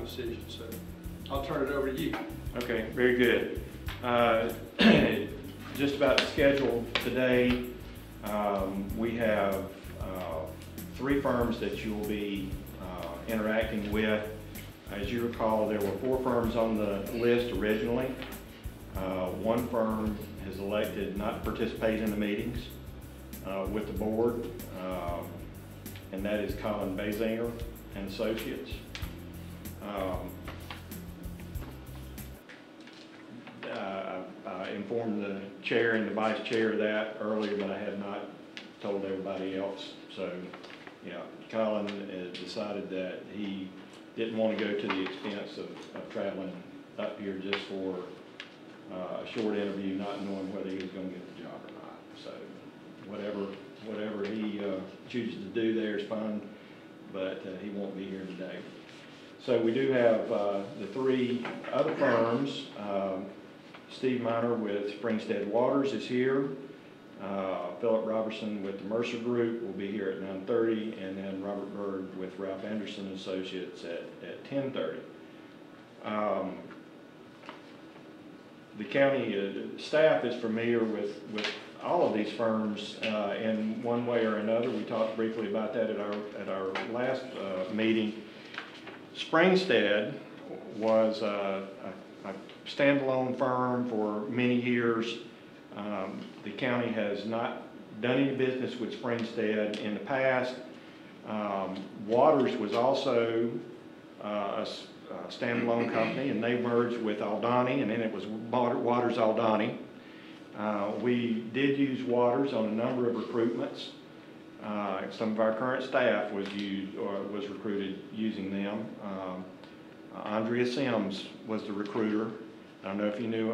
decision. So I'll turn it over to you. Okay, very good. Just about the schedule today, we have 3 firms that you'll be interacting with. As you recall, there were 4 firms on the list originally. 1 firm has elected not to participate in the meetings with the board, and that is Colin Basinger and Associates. I informed the chair and the vice chair of that earlier, but I had not told everybody else. So, yeah, Colin decided that he didn't want to go to the expense of traveling up here just for a short interview, not knowing whether he was going to get the job or not. So whatever he chooses to do there is fine, but he won't be here today. So we do have the 3 other firms. Steve Miner with Springstead Waters is here. Philip Robertson with the Mercer Group will be here at 9:30, and then Robert Bird with Ralph Anderson Associates at 10:30. The county staff is familiar with all of these firms in one way or another. We talked briefly about that at our last meeting. Springstead was a standalone firm for many years. The county has not done any business with Springstead in the past. Waters was also a standalone company, and they merged with Aldani, and then it was Waters Aldani. We did use Waters on a number of recruitments. Some of our current staff was recruited using them. Andrea Sims was the recruiter. I don't know if you knew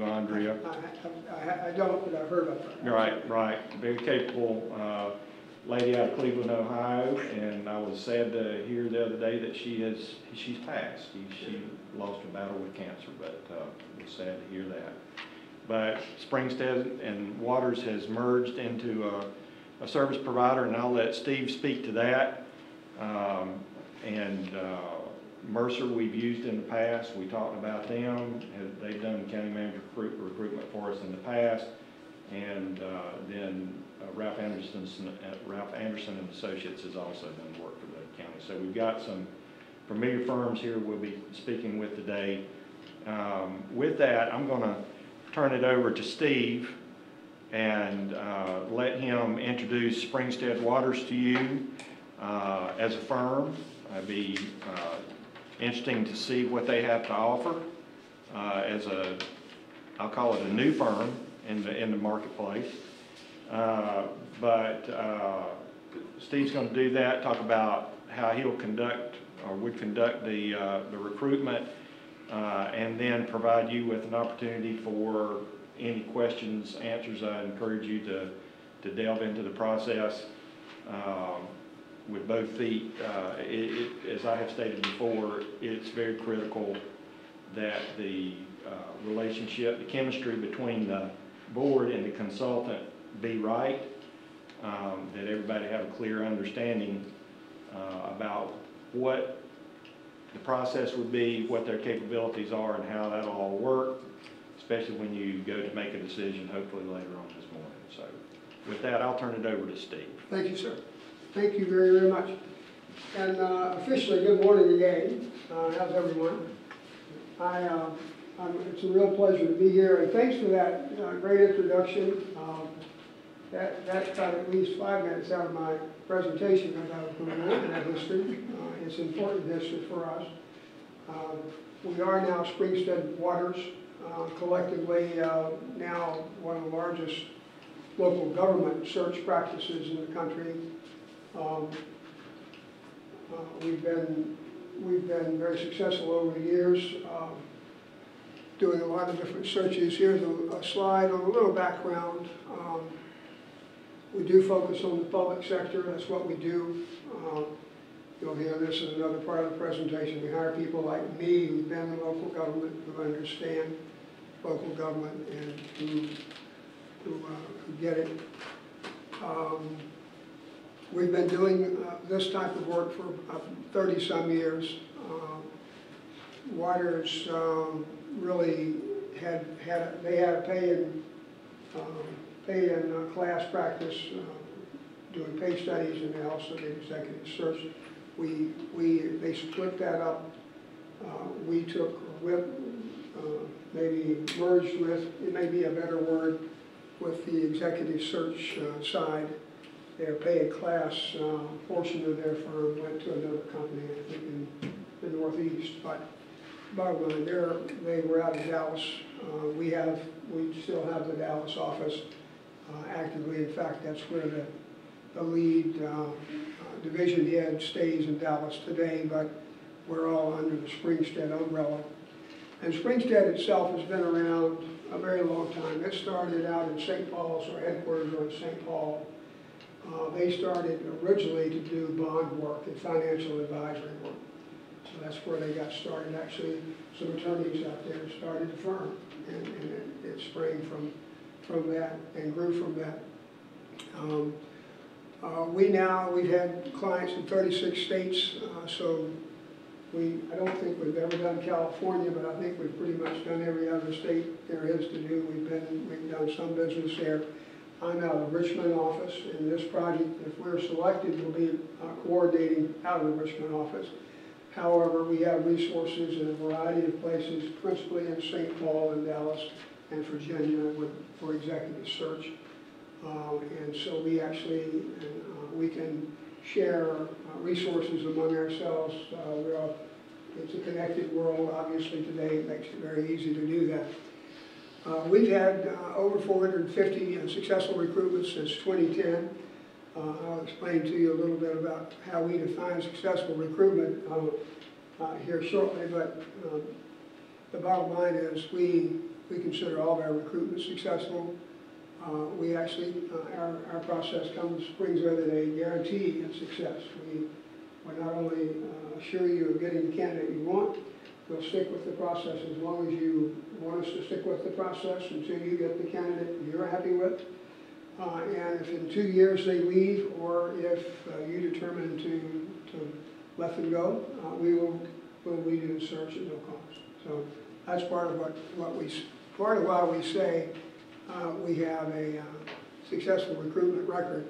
Andrea. I don't, but I've heard about that. Right. Very capable lady out of Cleveland, Ohio, and I was sad to hear the other day that she's passed. She lost a battle with cancer, but it was sad to hear that. But Springstead and Waters has merged into a service provider, and I'll let Steve speak to that. Mercer we've used in the past. We talked about them. They've done county manager recruitment for us in the past. And then Ralph Anderson and Associates has also done work for the county. So we've got some familiar firms here we'll be speaking with today. With that, I'm going to turn it over to Steve and let him introduce Springstead Waters to you as a firm. It'd be interesting to see what they have to offer as I'll call it a new firm in the marketplace. But Steve's going to do that, talk about how he'll conduct or would conduct the recruitment, and then provide you with an opportunity for any questions, answers. I encourage you to delve into the process with both feet. As I have stated before, it's very critical that the relationship, the chemistry between the board and the consultant be right, that everybody have a clear understanding about what the process would be, what their capabilities are, and how that'll all work, especially when you go to make a decision, hopefully later on this morning. So with that, I'll turn it over to Steve. Thank you, sir. Thank you very, very much. And officially, good morning again. How's everyone? It's a real pleasure to be here, and thanks for that great introduction. That got at least 5 minutes out of my presentation because I was going to go into that history. It's important history for us. We are now Springstead Waters, collectively now one of the largest local government search practices in the country. We've been very successful over the years, doing a lot of different searches. Here's a slide on a little background. We do focus on the public sector. That's what we do. You'll hear this is another part of the presentation. We hire people like me who've been in local government, who understand local government, and who get it. We've been doing this type of work for 30-some years. Waters really they had a pay-in class practice, doing pay studies, and they also did executive search. They split that up. We took maybe merged with, it may be a better word, with the executive search side. Their pay class portion of their firm went to another company, I think in the Northeast. But bottom line, they were out of Dallas. We still have the Dallas office actively. In fact, that's where the lead division head stays in Dallas today, but we're all under the Springstead umbrella. And Springstead itself has been around a very long time. It started out in St. Paul's, our headquarters are in St. Paul. They started originally to do bond work and financial advisory work. So that's where they got started. Actually, some attorneys out there started the firm, and it sprang from that and grew from that. We've had clients in 36 states, so I don't think we've ever done California, but I think we've pretty much done every other state there is to do. We've done some business there. I'm out of the Richmond office, and this project, if we're selected, will be coordinating out of the Richmond office. However, we have resources in a variety of places, principally in St. Paul and Dallas and Virginia for executive search. And so we can share resources among ourselves. It's a connected world, obviously, today. It makes it very easy to do that. We've had over 450 successful recruitments since 2010. I'll explain to you a little bit about how we define successful recruitment here shortly, but the bottom line is we consider all of our recruitment successful. We actually, our process brings with it a guarantee of success. We not only assure you of getting the candidate you want, we'll stick with the process as long as you want us to stick with the process until you get the candidate you're happy with. And if in 2 years they leave, or if you determine to let them go, we'll redo the search at no cost. So that's part of why we say we have a successful recruitment record.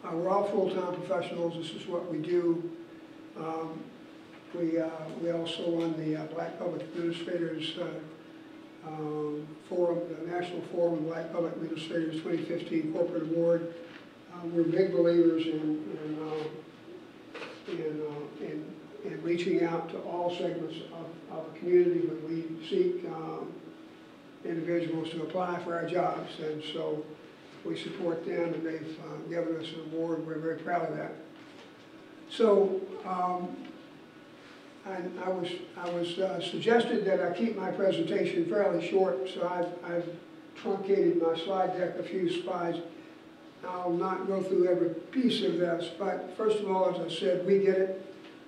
We're all full-time professionals. This is what we do. We also run the Black Public Administrators Forum, the National Forum of Black Public Administrators 2015 Corporate Award. We're big believers in reaching out to all segments of the community when we seek individuals to apply for our jobs, and so we support them, and they've given us an award. We're very proud of that. So I was suggested that I keep my presentation fairly short, so I've truncated my slide deck a few slides. I'll not go through every piece of this, but first of all, as I said, we get it.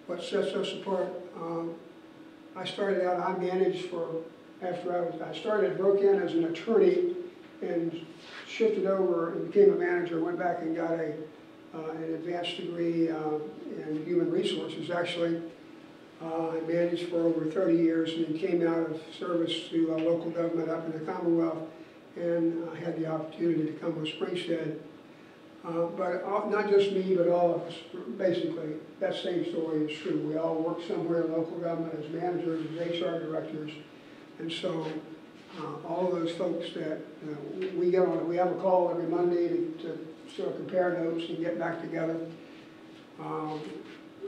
What sets us apart. I started out, I managed broke in as an attorney and shifted over and became a manager, went back and got an advanced degree in human resources, actually. I managed for over 30 years and then came out of service to local government up in the Commonwealth, and I had the opportunity to come with Springstead. But not just me, but all of us, basically, that same story is true. We all work somewhere in local government as managers, as HR directors, and so all of those folks that we have a call every Monday to sort of compare notes and get back together.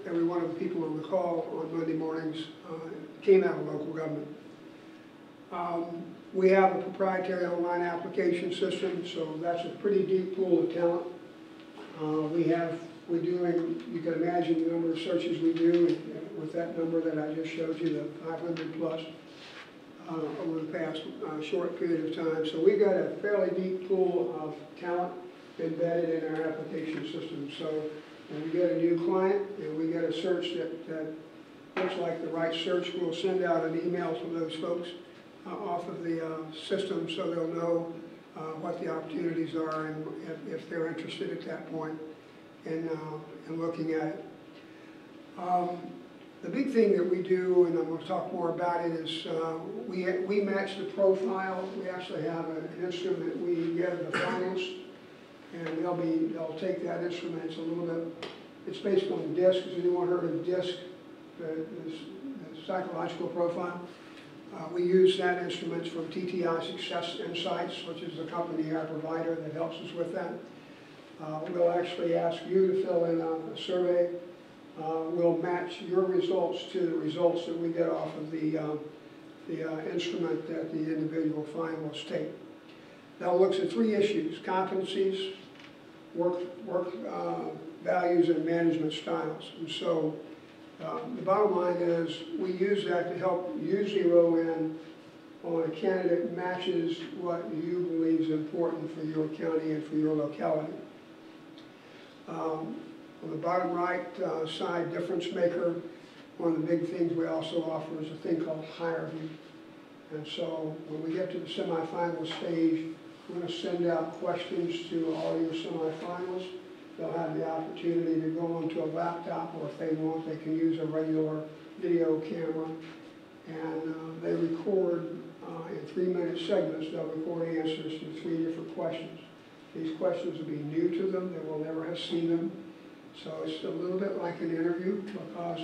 Every one of the people on the call on Monday mornings came out of local government. We have a proprietary online application system, so that's a pretty deep pool of talent. We're doing, you can imagine the number of searches we do, and with that number that I just showed you, the 500 plus over the past short period of time. So we've got a fairly deep pool of talent embedded in our application system. So when we get a new client and we get a search that looks like the right search, we'll send out an email to those folks off of the system so they'll know what the opportunities are and if they're interested at that point in looking at it. The big thing that we do, and I'm going to talk more about it, is we match the profile. We actually have an instrument we give the finalists, and they'll take that instrument. It's a little bit, it's based on DISC. Has anyone heard of DISC, the psychological profile? We use that instrument from TTI Success Insights, which is the company, our provider, that helps us with that. We'll actually ask you to fill in a survey. We'll match your results to the results that we get off of the instrument that the individual finalists take. Now it looks at 3 issues: competencies, work values, and management styles. And so the bottom line is we use that to help you zero in on a candidate matches what you believe is important for your county and for your locality. On the bottom right side, difference maker, one of the big things we also offer is a thing called higher view. And so when we get to the semifinal stage, we're going to send out questions to all your semifinalists. They'll have the opportunity to go onto a laptop, or if they want, they can use a regular video camera. And they record in 3-minute segments. They'll record answers to 3 different questions. These questions will be new to them. They will never have seen them. So it's a little bit like an interview, because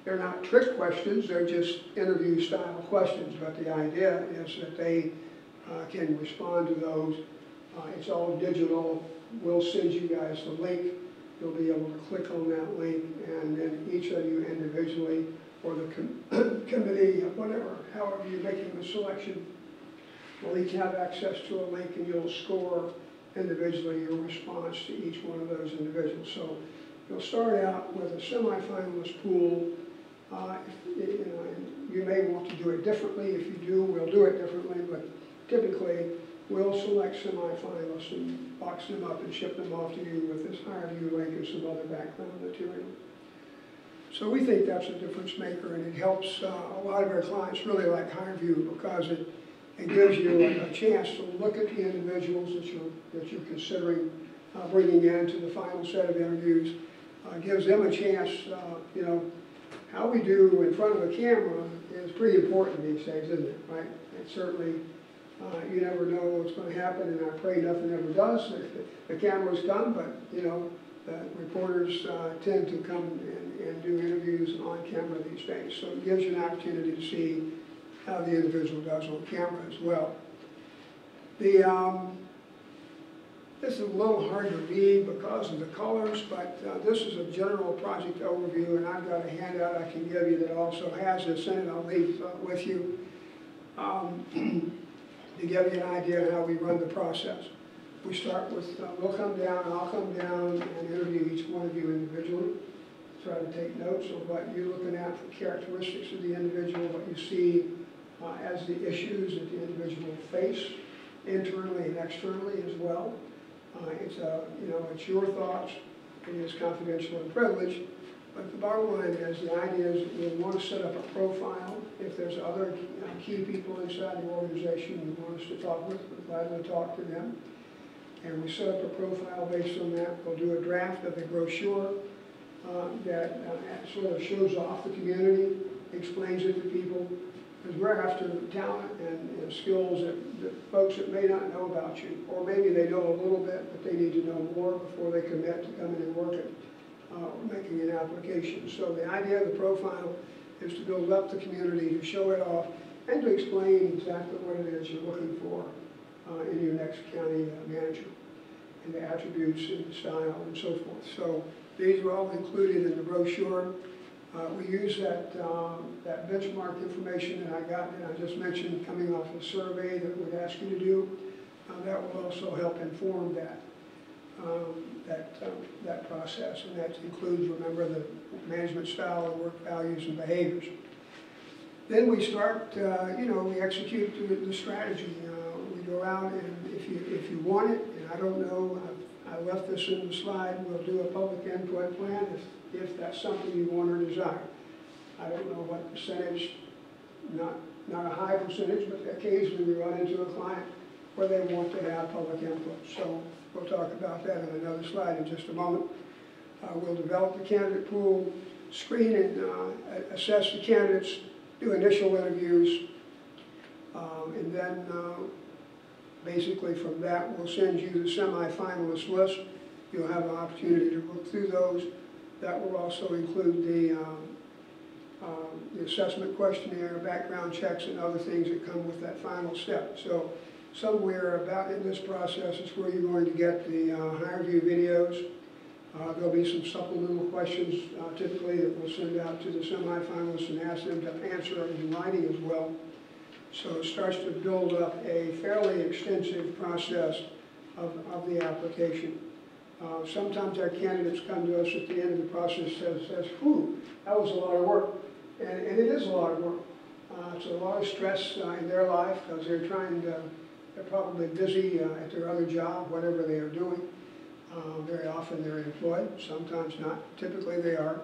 they're not trick questions. They're just interview style questions. But the idea is that they can respond to those. It's all digital. We'll send you guys the link. You'll be able to click on that link, and then each of you individually, or the committee, whatever, however you're making the selection, will each have access to a link, and you'll score individually your response to each one of those individuals. So you'll start out with a semifinalist pool. You may want to do it differently. If you do, we'll do it differently, but typically we'll select semifinalists and box them up and ship them off to you with this higher view link and some other background material. So we think that's a difference maker, and it helps a lot of our clients really like higher view, because it gives you a chance to look at the individuals that you're considering bringing into the final set of interviews. Gives them a chance, how we do in front of a camera is pretty important these days, isn't it, right? And certainly, you never know what's going to happen, and I pray nothing ever does. The cameras come, but, the reporters tend to come and do interviews on camera these days. So it gives you an opportunity to see how the individual does on camera as well. This is a little hard to read because of the colors, but this is a general project overview, and I've got a handout I can give you that also has this in it. I'll leave with you to give you an idea of how we run the process. We start with, we'll come down, and I'll come down and interview each one of you individually. Try to take notes of what you're looking at for characteristics of the individual, what you see as the issues that the individual face, internally and externally as well. It's your thoughts. It is confidential and privileged. But the bottom line is, the idea is that we want to set up a profile. If there's other key people inside the organization you want us to talk with, we're glad to talk to them. And we set up a profile based on that. We'll do a draft of the brochure that sort of shows off the community, explains it to people, because we're after talent and skills that folks that may not know about you, or maybe they know a little bit, but they need to know more before they commit to coming and working or making an application. So the idea of the profile is to build up the community, to show it off, and to explain exactly what it is you're looking for in your next county manager, and the attributes and the style and so forth. So these are all included in the brochure. We use that benchmark information that I got, and I just mentioned, coming off a survey that would ask you to do. That will also help inform that process, and that includes, remember, the management style, the work values, and behaviors. Then we start, we execute the strategy. We go out, and if you want it, and I don't know, I left this in the slide, we'll do a public input plan if that's something you want or desire. I don't know what percentage, not a high percentage, but occasionally we run into a client where they want to have public input. So we'll talk about that in another slide in just a moment. We'll develop the candidate pool. screen and assess the candidates, do initial interviews, and then basically from that we'll send you the semi-finalist list. You'll have an opportunity to look through those. That will also include the assessment questionnaire, background checks, and other things that come with that final step. So somewhere about in this process is where you're going to get the higher view videos. There'll be some supplemental questions typically that we'll send out to the semi-finalists and ask them to answer in writing as well. So it starts to build up a fairly extensive process of the application. Sometimes our candidates come to us at the end of the process and says, whew, that was a lot of work. And it is a lot of work. It's a lot of stress in their life because they're probably busy at their other job, whatever they are doing. Very often they're employed, sometimes not. Typically they are.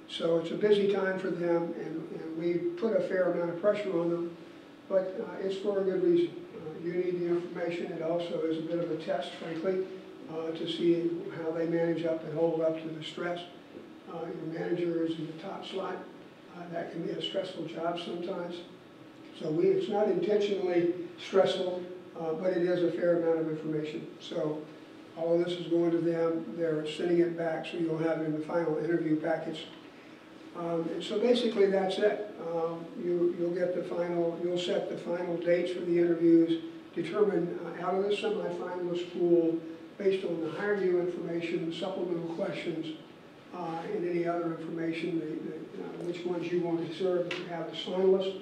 So it's a busy time for them, and we put a fair amount of pressure on them, but it's for a good reason. You need the information. It also is a bit of a test, frankly, to see how they manage up and hold up to the stress. Your manager is in the top slot. That can be a stressful job sometimes. So it's not intentionally stressful, but it is a fair amount of information. So all of this is going to them. They're sending it back, so you'll have it in the final interview package. And so basically that's it. You'll set the final dates for the interviews, determine out of the semi-finalist pool, based on the higher view information, supplemental questions, and any other information, which ones you want to serve if you have a finalist.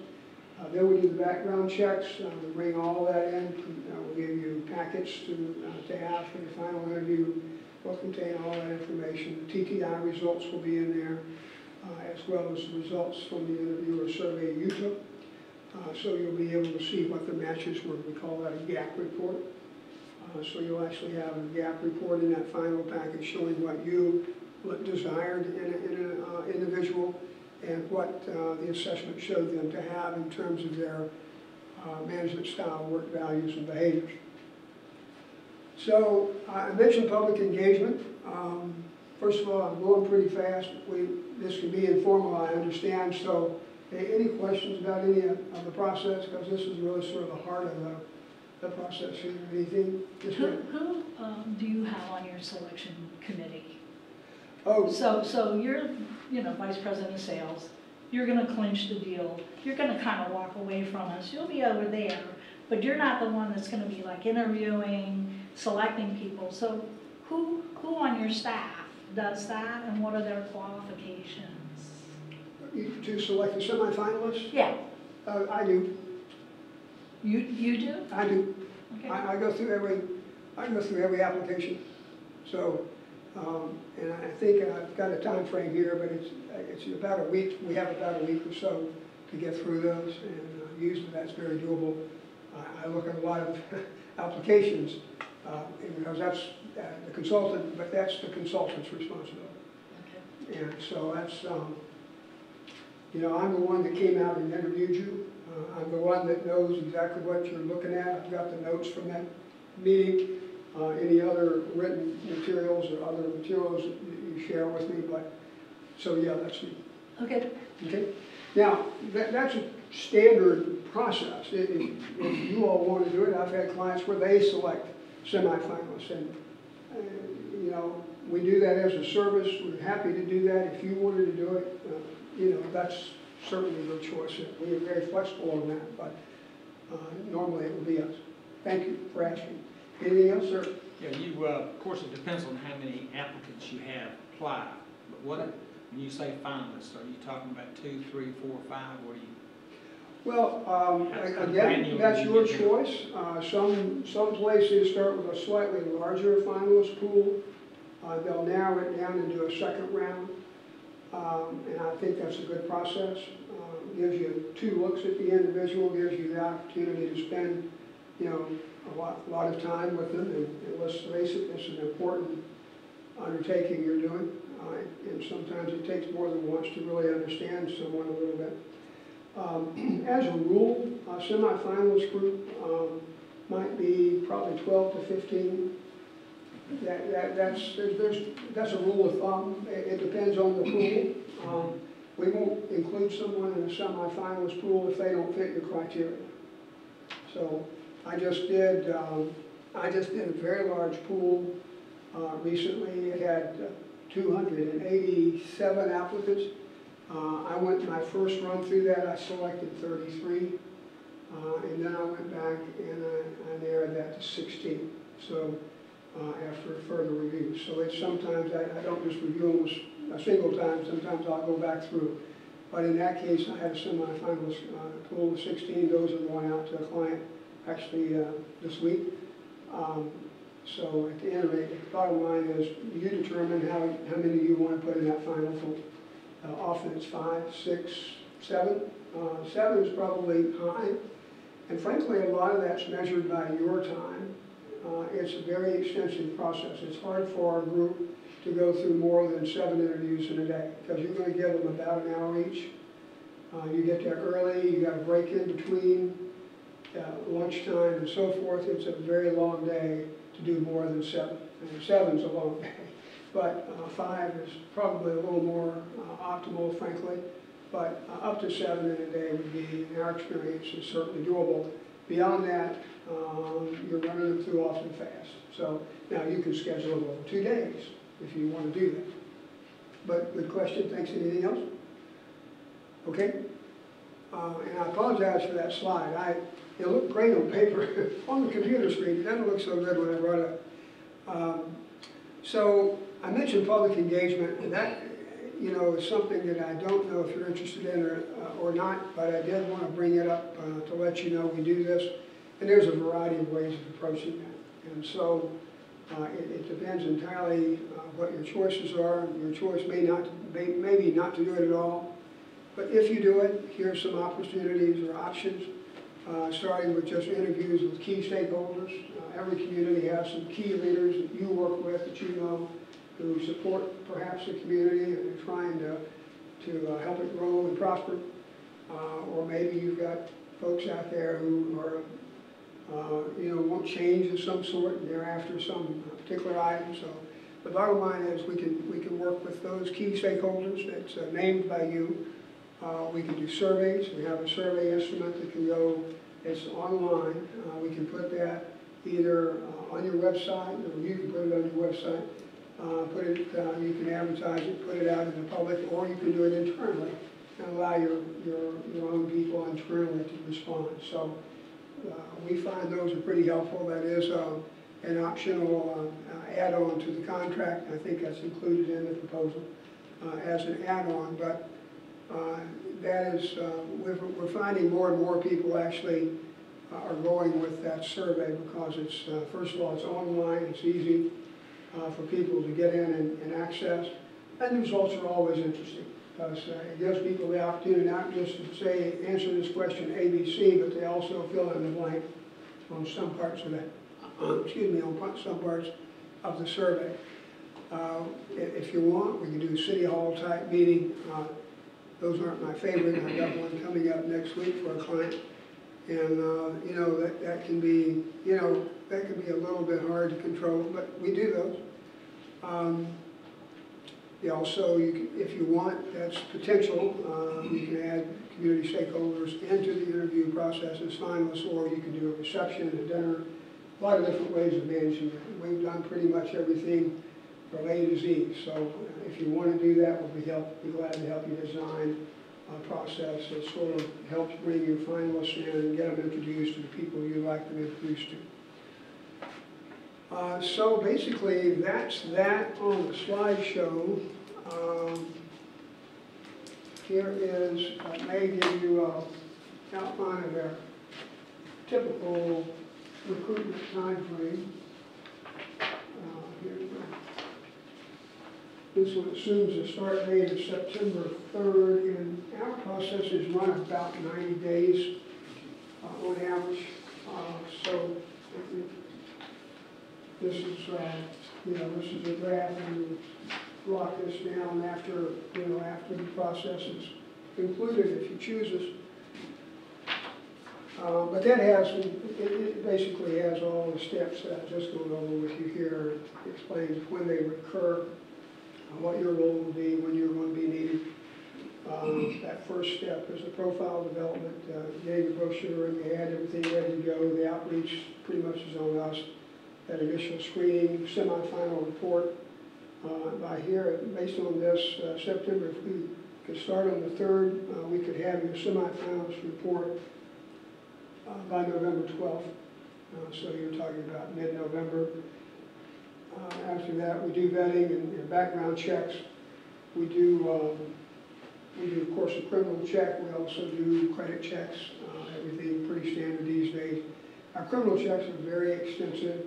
Then we do the background checks. We bring all that in. We'll give you packets to have for the final interview. Will contain all that information. The TTI results will be in there, as well as the results from the interviewer survey you took. So you'll be able to see what the matches were. We call that a gap report. So you'll actually have a gap report in that final package showing what you desired in an individual and what the assessment showed them to have in terms of their management style, work values, and behaviors. So I mentioned public engagement. First of all, I'm going pretty fast. This can be informal, I understand. So any questions about any of the process? Because this is really sort of the heart of the process here. Anything? Who do you have on your selection committee? Oh, So you're, vice president of sales. You're going to clinch the deal. You're going to kind of walk away from us. You'll be over there, but you're not the one that's going to be like interviewing, selecting people. So who on your staff does that, and what are their qualifications? to select the semifinalists? Yeah. I do. You do? I do. Okay. I go through every application. So, and I think I've got a time frame here, but it's about a week. We have about a week or so to get through those, and usually that's very doable. I look at a lot of applications because that's the consultant, but that's the consultant's responsibility. Okay. And so that's, I'm the one that came out and interviewed you. I'm the one that knows exactly what you're looking at. I've got the notes from that meeting. Any other written materials or other materials that you share with me, but so yeah, that's me. Okay. Okay. Now that's a standard process. If you all want to do it, I've had clients where they select semifinalists, and we do that as a service. We're happy to do that. If you wanted to do it, that's certainly your choice. We are very flexible on that, but normally it would be us. Thank you for asking. Anything else, sir? Yeah, of course, it depends on how many applicants you have apply. But when you say finalists, are you talking about 2, 3, 4, 5? What do you? Well, again, that's your choice. Some places start with a slightly larger finalist pool. They'll narrow it down into a second round, and I think that's a good process. Gives you 2 looks at the individual, gives you the opportunity to spend, a lot of time with them, and let's face it, it's an important undertaking you're doing, and sometimes it takes more than once to really understand someone a little bit. As a rule, a semifinalist group might be probably 12 to 15. That's a rule of thumb. It depends on the pool. We won't include someone in a semifinalist pool if they don't fit your criteria. So I just did a very large pool recently. It had 287 applicants. I went my first run through that, I selected 33. And then I went back and I narrowed that to 16. So after further review. So it's sometimes I don't just review them a single time, sometimes I'll go back through. But in that case, I had a semifinalist pool of 16. Those are going out to a client actually this week. So at the end of it, the bottom line is you determine how many you want to put in that final pool. Often it's 5, 6, 7. 7 is probably high. And frankly, a lot of that's measured by your time. It's a very extensive process. It's hard for our group to go through more than 7 interviews in a day because you're going to give them about an hour each. You get there early, you got a break in between, lunchtime and so forth. It's a very long day to do more than 7. And 7's a long day, but 5 is probably a little more optimal, frankly. But up to 7 in a day would be, in our experience, is certainly doable. Beyond that, you're running them through awfully fast. So now you can schedule them over 2 days if you want to do that. But good question. Thanks. Anything else? Okay. And I apologize for that slide. It looked great on paper. On the computer screen, it doesn't look so good when I brought it up. So I mentioned public engagement, and that, you know, is something that I don't know if you're interested in or not, but I did want to bring it up to let you know we do this. And there's a variety of ways of approaching that. And so it depends entirely what your choices are. Your choice may be not to do it at all. But if you do it, here's some opportunities or options, starting with just interviews with key stakeholders. Every community has some key leaders that you work with that you know who support perhaps the community and are trying to help it grow and prosper. Or maybe you've got folks out there who are, want change of some sort and they're after some particular item. So the bottom line is we can work with those key stakeholders that's named by you. We can do surveys. We have a survey instrument that can go, it's online. We can put that either on your website, or you can put it on your website. You can advertise it, put it out in the public, or you can do it internally and allow your own people internally to respond. So we find those are pretty helpful. That is an optional add-on to the contract. I think that's included in the proposal as an add-on, but that is, we're finding more and more people actually are going with that survey because it's, first of all, it's online, it's easy for people to get in and access, and the results are always interesting because it gives people the opportunity not just to say, answer this question A, B, C, but they also fill in the blank on some parts of that, on some parts of the survey. If you want, we can do a City Hall type meeting. Those aren't my favorite. I've got one coming up next week for a client. And, that can be, that can be a little bit hard to control, but we do those. Also, if you want, that's potential. You can add community stakeholders into the interview process as finalists, or you can do a reception, a dinner, a lot of different ways of managing it. We've done pretty much everything from A to Z. So if you want to do that, we'll be glad to help you design a process that sort of helps bring your finalists in and get them introduced to the people you'd like them introduced to. So basically, that's that on the slideshow. Here is, I may give you an outline of our typical recruitment time frame. Here we go. This one assumes the start date is September 3rd, and our processes run about 90 days on average. So this is, this is a graph, and you lock this down after, after the process is concluded, if you choose this. But that has, it basically has all the steps that I've just gone over with you here. It explains when they recur, what your role will be, when you're going to be needed. That first step is the profile development, getting the brochure in the ad, everything ready to go. The outreach pretty much is on us. That initial screening, semi-final report. By here, based on this, September, if we could start on the 3rd, we could have your semi-finals report by November 12th. So you're talking about mid-November. After that, we do vetting and background checks. We do, of course, a criminal check. We also do credit checks, everything pretty standard these days. Our criminal checks are very extensive,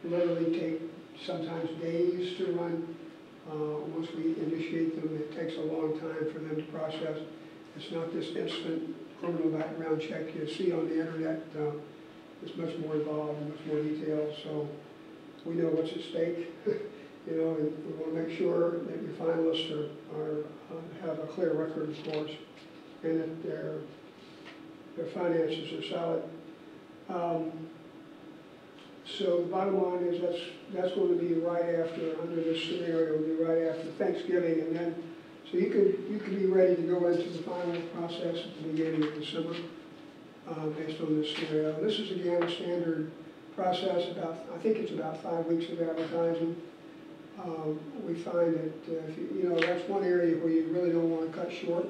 literally take sometimes days to run. Once we initiate them, it takes a long time for them to process. It's not this instant criminal background check you see on the internet. It's much more involved and much more detailed, so we know what's at stake. You know, and we want to make sure that your finalists have a clear record, of course, and that their finances are solid. So the bottom line is that's going to be right after, under this scenario, will be right after Thanksgiving, and then so you could be ready to go into the final process at the beginning of December, based on this scenario. This is again a standard process. I think it's about 5 weeks of advertising. We find that if you know, that's one area where you really don't want to cut short.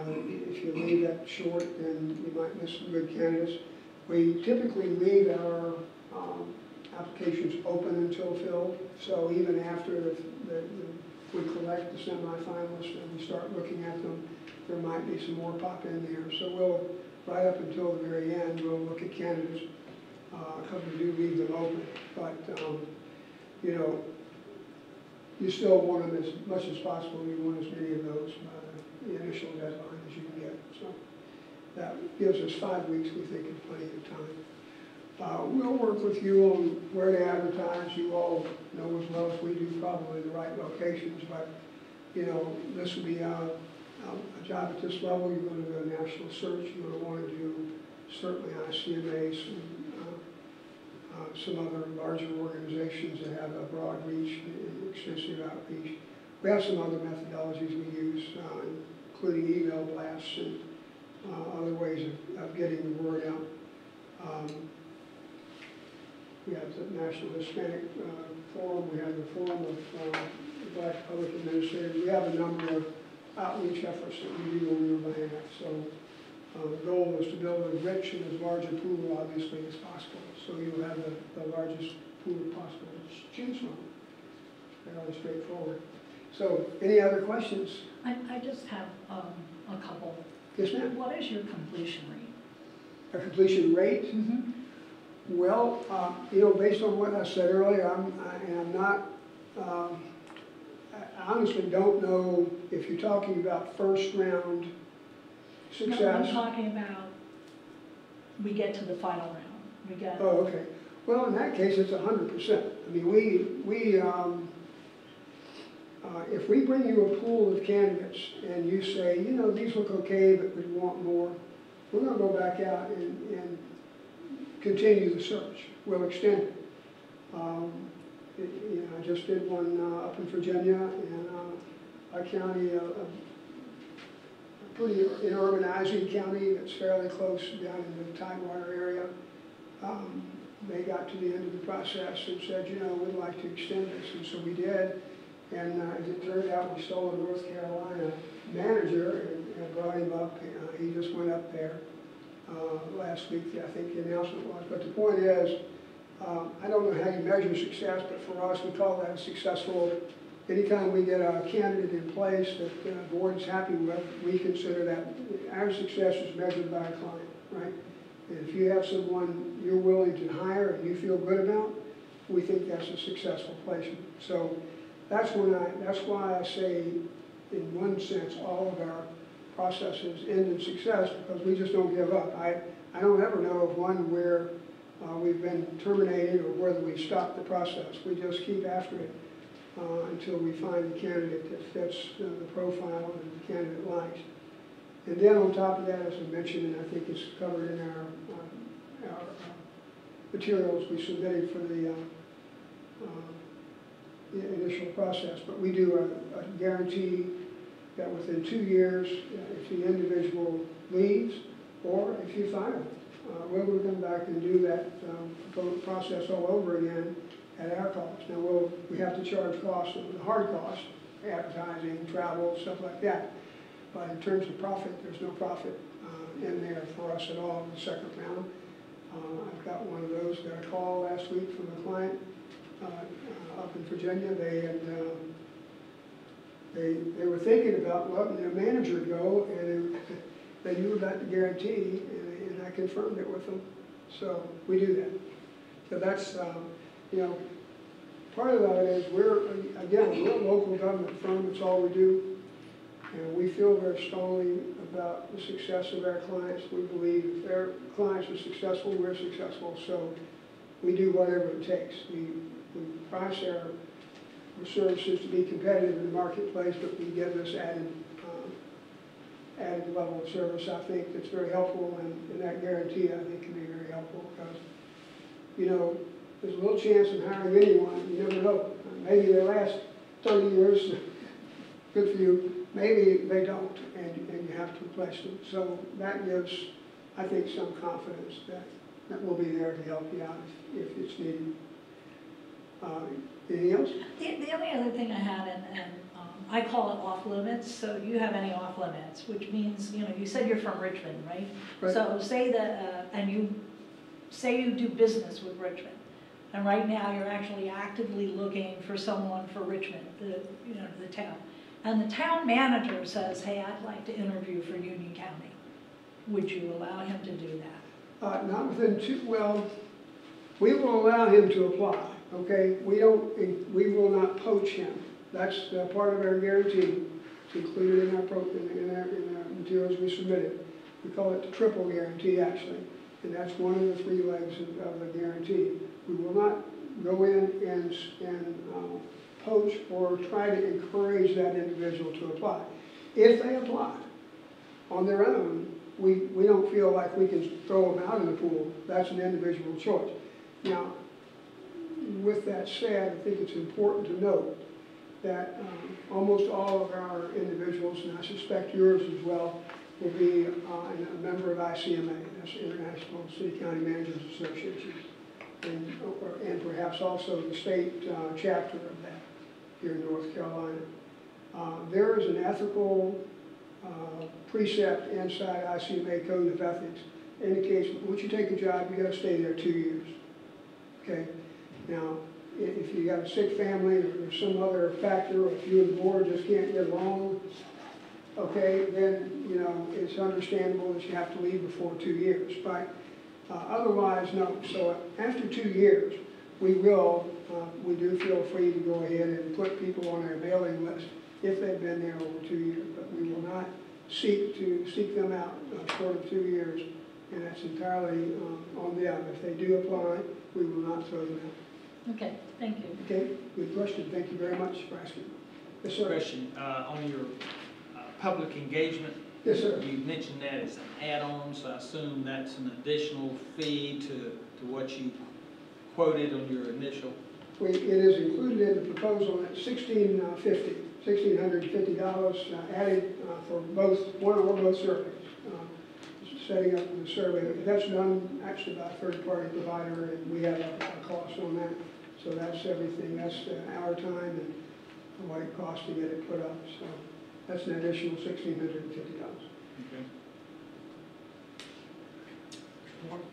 If you leave that short, then you might miss some good candidates. We typically leave our applications open until filled. So even after we collect the semifinalists and we start looking at them, there might be some more pop in there. So we'll, right up until the very end, we'll look at candidates because we do leave them open. But you know, you still want them as much as possible. You want as many of those by the initial deadline as you can get. So that gives us 5 weeks, we think, is plenty of time. We'll work with you on where to advertise. You all know as well as we do probably the right locations, but you know, this will be a job at this level. You're going to do a national search. You're going to want to do certainly ICMA, some other larger organizations that have a broad reach, extensive outreach. We have some other methodologies we use, including email blasts and other ways of getting the word out. We have the National Hispanic Forum. We have the Forum of Black Public Administrators. We have a number of outreach efforts that we do on your behalf. So the goal is to build as rich and as large a pool, obviously, as possible. So you'll have the largest pool possible to choose from. Fairly straightforward. So any other questions? I just have a couple. Yes, ma'am. What is your completion rate? A completion rate? Mm-hmm. Well, you know, based on what I said earlier, I honestly don't know if you're talking about first round success. No, I'm talking about we get to the final round. We get. Oh, okay. Well, in that case, it's 100%. I mean, if we bring you a pool of candidates and you say, you know, these look okay, but we want more, we're going to go back out and continue the search. We'll extend it. You know, I just did one up in Virginia, and a county, a pretty urbanizing county that's fairly close down in the Tidewater area. They got to the end of the process and said, you know, we'd like to extend this, and so we did. And as it turned out, we stole a North Carolina manager and brought him up. He just went up there last week, I think the announcement was. But the point is, I don't know how you measure success, but for us, we call that successful. Anytime we get a candidate in place that the board is happy with, we consider that our success is measured by a client, right? And if you have someone you're willing to hire and you feel good about, we think that's a successful placement. So that's why I say, in one sense, all of our processes end in success, because we just don't give up. I don't ever know of one where we've been terminated or whether we stop the process. We just keep after it until we find the candidate that fits the profile and the candidate likes. And then on top of that, as I mentioned, and I think it's covered in our materials we submitted for the initial process, but we do a guarantee that within 2 years, if the individual leaves, or if you fire them, we'll come back and do that process all over again at our cost. Now, we have to charge costs, the hard costs, advertising, travel, stuff like that. But in terms of profit, there's no profit in there for us at all in the second round. I've got one of those, got a call last week from a client up in Virginia. They were thinking about letting their manager go, and they knew about the guarantee, and I confirmed it with them. So we do that. So that's, you know, part of that is we're a local government firm. It's all we do. And we feel very strongly about the success of our clients. We believe if their clients are successful, we're successful. So we do whatever it takes. We price our services to be competitive in the marketplace, but we give this added level of service, I think, that's very helpful. And that guarantee, I think, can be very helpful because, you know, there's a little chance in hiring anyone. You never know. Maybe they last 30 years. Good for you. Maybe they don't, and you have to replace them. So that gives, I think, some confidence that we'll be there to help you out if it's needed. Anything else? The only other thing I had, and I call it off limits, so do you have any off limits, which means, you know, you said you're from Richmond, right? Right. So say that, and you do business with Richmond, and right now you're actually actively looking for someone for Richmond, the town. And the town manager says, hey, I'd like to interview for Union County. Would you allow him to do that? Not within well, we will allow him to apply, okay? We will not poach him. That's part of our guarantee. It's included in our materials we submitted. We call it the triple guarantee, actually. And that's one of the 3 legs of the guarantee. We will not go in and poach or try to encourage that individual to apply. If they apply on their own, we don't feel like we can throw them out of the pool. That's an individual choice. Now, with that said, I think it's important to note that almost all of our individuals, and I suspect yours as well, will be a member of ICMA, that's the International City County Managers Association, and perhaps also the state chapter of that here in North Carolina. There is an ethical precept inside ICMA Code of Ethics that indicates once you take a job, you got to stay there 2 years. Okay. Now, if you got a sick family or there's some other factor, or if you and the board just can't get along, okay, then you know it's understandable that you have to leave before 2 years. But otherwise, no. So after 2 years, we do feel free to go ahead and put people on our mailing list if they've been there over 2 years. But we will not seek them out short of 2 years, and that's entirely on them. If they do apply, we will not throw them out. Okay, thank you. Okay, good question. Thank you very much for asking. Yes, sir. Question, on your public engagement. Yes, sir. You mentioned that as an add-on, so I assume that's an additional fee to what you quoted on your initial. It is included in the proposal at $1,650 added for one or both surveys. Setting up the survey. That's done actually by a third-party provider, and we have a cost on that. So that's everything. That's our time and what it costs to get it put up. So that's an additional $1,650. Okay.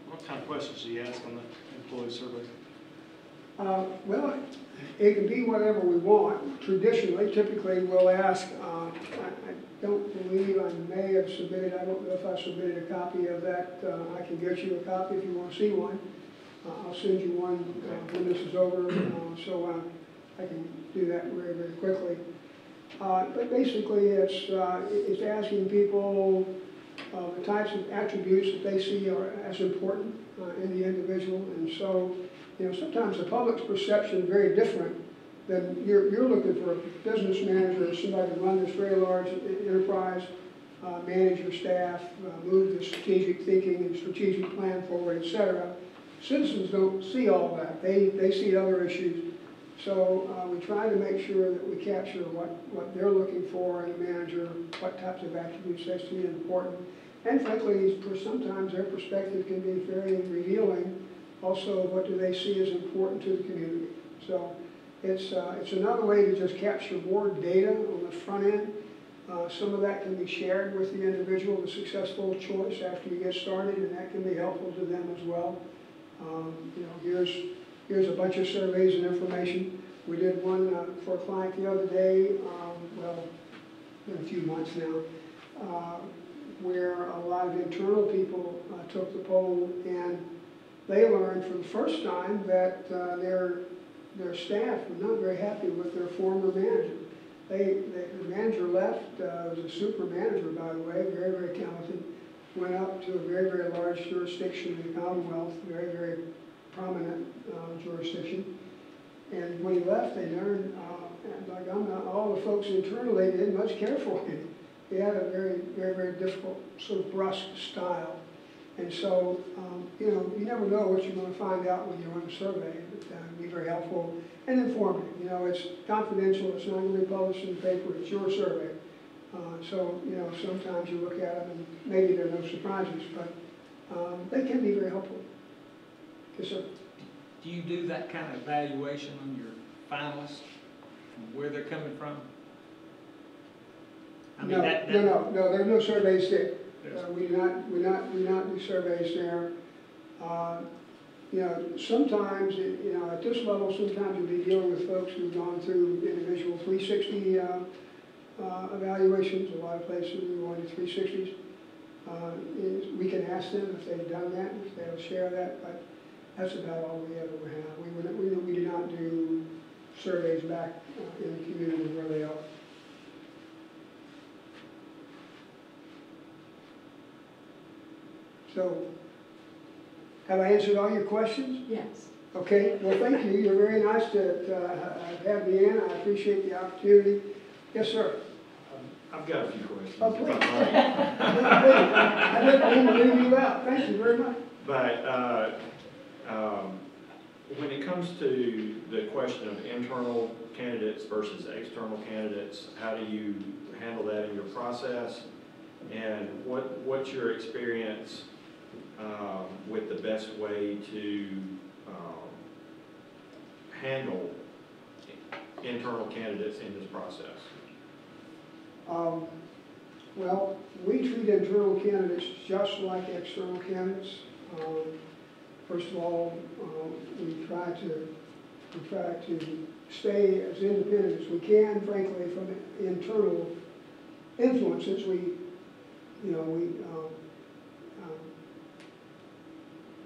What kind of questions do you ask on the employee survey? Well, it can be whatever we want. Traditionally, typically, we'll ask, I don't believe I may have submitted, I don't know if I submitted a copy of that. I can get you a copy if you want to see one. I'll send you one when this is over, so I can do that very, very quickly. But basically, it's asking people the types of attributes that they see are as important in the individual. And so, you know, sometimes the public's perception is very different than you're looking for a business manager or somebody to run this very large enterprise, manage your staff, move the strategic thinking and strategic plan forward, etc. Citizens don't see all that. They see other issues. So we try to make sure that we capture what they're looking for in a manager, what types of attributes they see important. And frankly, sometimes their perspective can be very revealing. Also, what do they see as important to the community? So it's another way to just capture more data on the front end. Some of that can be shared with the individual, the successful choice after you get started, and that can be helpful to them as well. Here's a bunch of surveys and information. We did one for a client the other day, in a few months now, where a lot of internal people took the poll, and they learned for the first time that their staff were not very happy with their former manager. The manager left, was a super manager, by the way, very, very talented, went up to a very, very large jurisdiction in the Commonwealth, very, very prominent jurisdiction. And when he left, they learned, all the folks internally didn't much care for him. He had a very, very, very difficult, sort of brusque style. And so, you never know what you're going to find out when you run a survey. But be very helpful and informative. It's confidential. It's not going to be published in the paper. It's your survey. So, sometimes you look at them and maybe there are no surprises, but they can be very helpful. Yes, sir. Do you do that kind of evaluation on your finalists, from where they're coming from? No, there's no surveys there. We do not do surveys there. Sometimes, at this level, sometimes you'll be dealing with folks who've gone through individual 360 evaluations. A lot of places we go into 360s. We can ask them if they've done that, if they'll share that, but that's about all we ever have. We do not do surveys back in the community where they are. So, have I answered all your questions? Yes. Okay, well, thank you. You're very nice to have me in. I appreciate the opportunity. Yes, sir. I've got a few questions. Oh, please. I didn't mean to leave you out. Thank you very much. But when it comes to the question of internal candidates versus external candidates, how do you handle that in your process? And what's your experience with the best way to handle internal candidates in this process? Well, we treat internal candidates just like external candidates. First of all, we try to stay as independent as we can, frankly, from internal influences.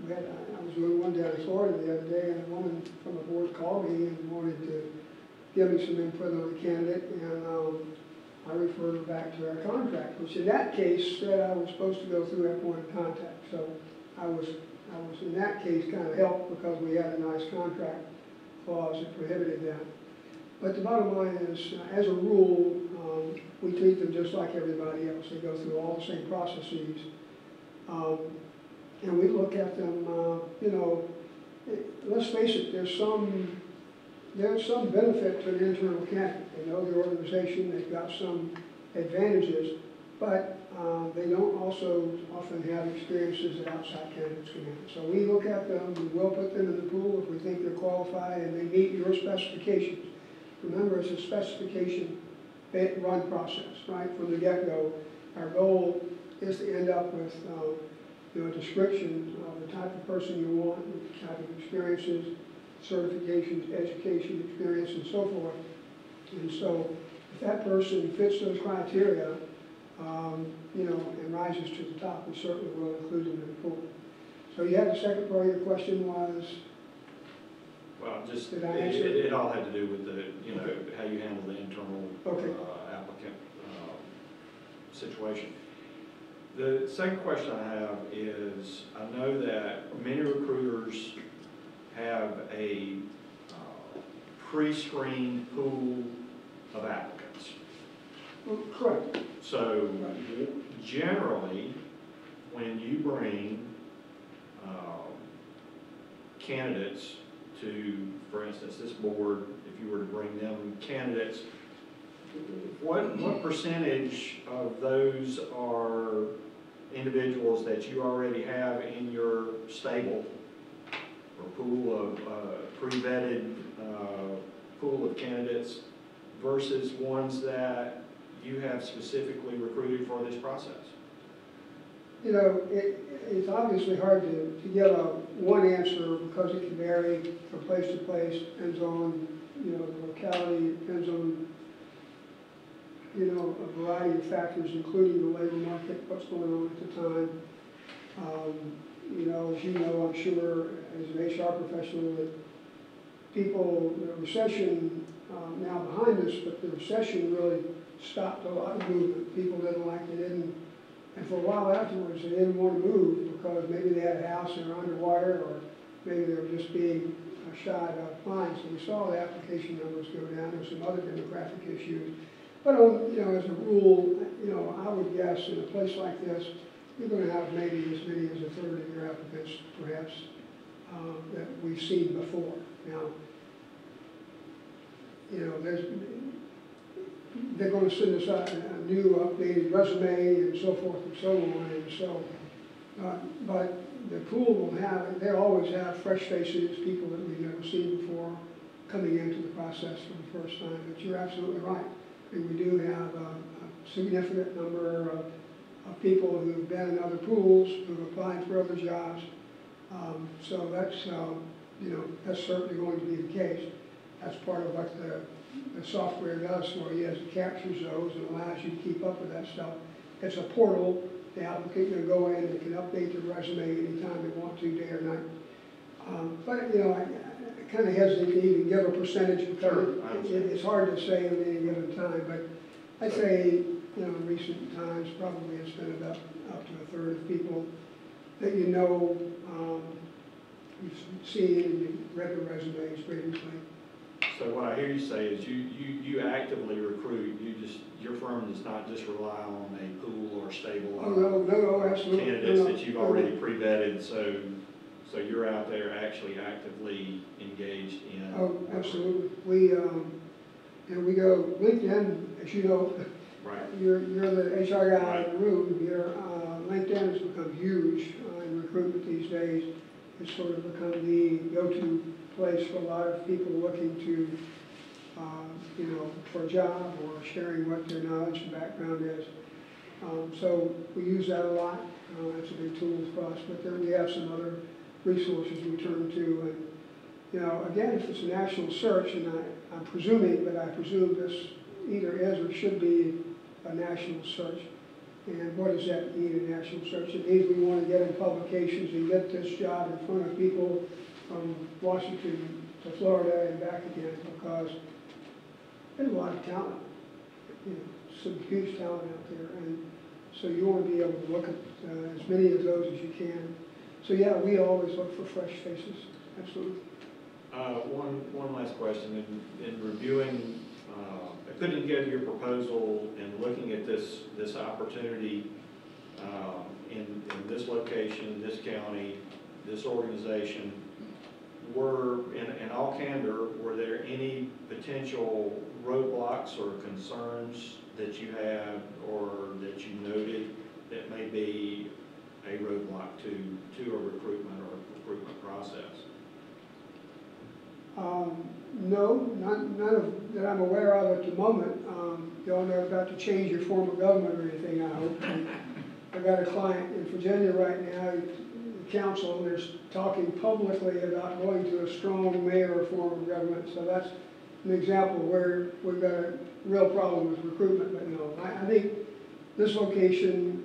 I was doing one down in Florida the other day, and a woman from the board called me and wanted to give me some input on the candidate, and I referred her back to our contract, which in that case said I was supposed to go through that point of contact. So I was in that case kind of helped because we had a nice contract clause that prohibited that. But the bottom line is, as a rule, we treat them just like everybody else. They go through all the same processes. And we look at them, let's face it, there's some benefit to an internal candidate. They know the organization, they've got some advantages, but they don't also often have experiences that outside candidates can have. So we look at them, and we'll put them in the pool if we think they're qualified and they meet your specifications. Remember, it's a specification run process, right, from the get-go. Our goal is to end up with a description of the type of person you want, the type of experiences, certifications, education, experience, and so forth. And so if that person fits those criteria, and rises to the top, we certainly will include them in the pool. So you had the second part of your question was? Well, just, Did I answer it all had to do with the, how you handle the internal applicant situation. The second question I have is, I know that many recruiters have a pre-screened pool of applicants. Correct. So generally, when you bring candidates to, for instance, this board, if you were to bring them candidates, what percentage of those are individuals that you already have in your stable or pool of pre-vetted pool of candidates versus ones that you have specifically recruited for this process? You know, it's obviously hard to give a one answer because it can vary from place to place, depends on, you know, the locality, depends on, you know, a variety of factors, including the labor market, what's going on at the time. You know, as you know, I'm sure, as an HR professional, that people, the recession now behind us, but the recession really stopped a lot of movement. People didn't like it, and for a while afterwards, they didn't want to move because maybe they had a house and they're underwater, or maybe they were just being shy about applying. So we saw the application numbers go down. There's some other demographic issues. But you know, as a rule, you know, I would guess in a place like this, you're going to have maybe as many as a third of your applicants, perhaps, that we've seen before. Now, you know, they're going to send us a new updated resume and so forth and so on, and so, but the pool will have, they always have fresh faces, people that we've never seen before, coming into the process for the first time. But you're absolutely right. I mean, we do have a significant number of people who've been in other pools, who've applied for other jobs. So that's, you know, that's certainly going to be the case. That's part of what the software does for you, is it captures those and allows you to keep up with that stuff. It's a portal. The applicant can go in and can update their resume anytime they want to, day or night. But, you know, I kind of hesitate to even give a percentage because it's hard to say at any given time. But I'd say, you know, in recent times, probably it's been about up to a third of people that you know, you've seen and you've read the resumes previously. So what I hear you say is you actively recruit. Your firm does not just rely on a pool or stable No, absolutely. candidates that you've already pre-vetted. So you're out there actually actively engaged in. Oh, absolutely. We we go LinkedIn, as you know. Right. You're the HR guy in the room. LinkedIn has become huge in recruitment these days. It's sort of become the go-to place for a lot of people looking to, you know, for a job or sharing what their knowledge and background is. So we use that a lot. It's a big tool for us. But then we have some other resources we turn to. And, you know, again, if it's a national search, and I'm presuming, but I presume this either is or should be a national search. And what does that mean, a national search? It means we want to get in publications and get this job in front of people from Washington to Florida and back again, because there's a lot of talent, you know, some huge talent out there. And so you want to be able to look at as many of those as you can. So yeah, we always look for fresh faces, absolutely. One last question. In reviewing, putting together your proposal and looking at this opportunity in this location, this county, this organization, in all candor, were there any potential roadblocks or concerns that you had or that you noted that may be a roadblock to a recruitment or recruitment process? No, none of that I'm aware of at the moment. Y'all never got to change your form of government or anything, I hope. I've got a client in Virginia right now, the council, and they're talking publicly about going to a strong mayor form of government. So that's an example where we've got a real problem with recruitment. But no, I think this location,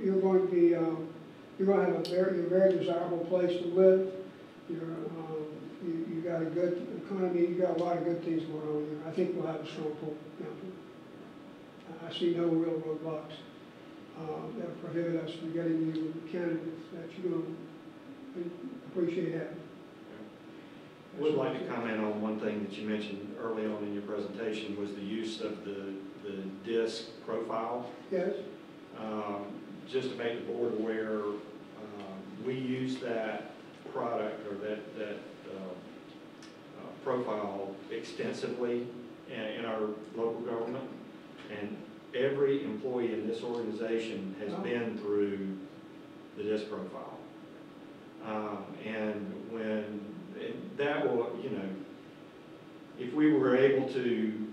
you're going to be, you're going to have a very desirable place to live. You got a good economy. You got a lot of good things going on here. I think we'll have a strong pull. I see no real roadblocks that prohibit us from getting you candidates that you're going to appreciate having. I would like to comment on one thing that you mentioned early on in your presentation was the use of the DISC profile. Yes. Just to make the board aware, we use that product or that profile extensively in our local government, and every employee in this organization has been through the DISC profile. And when that will, you know, if we were able to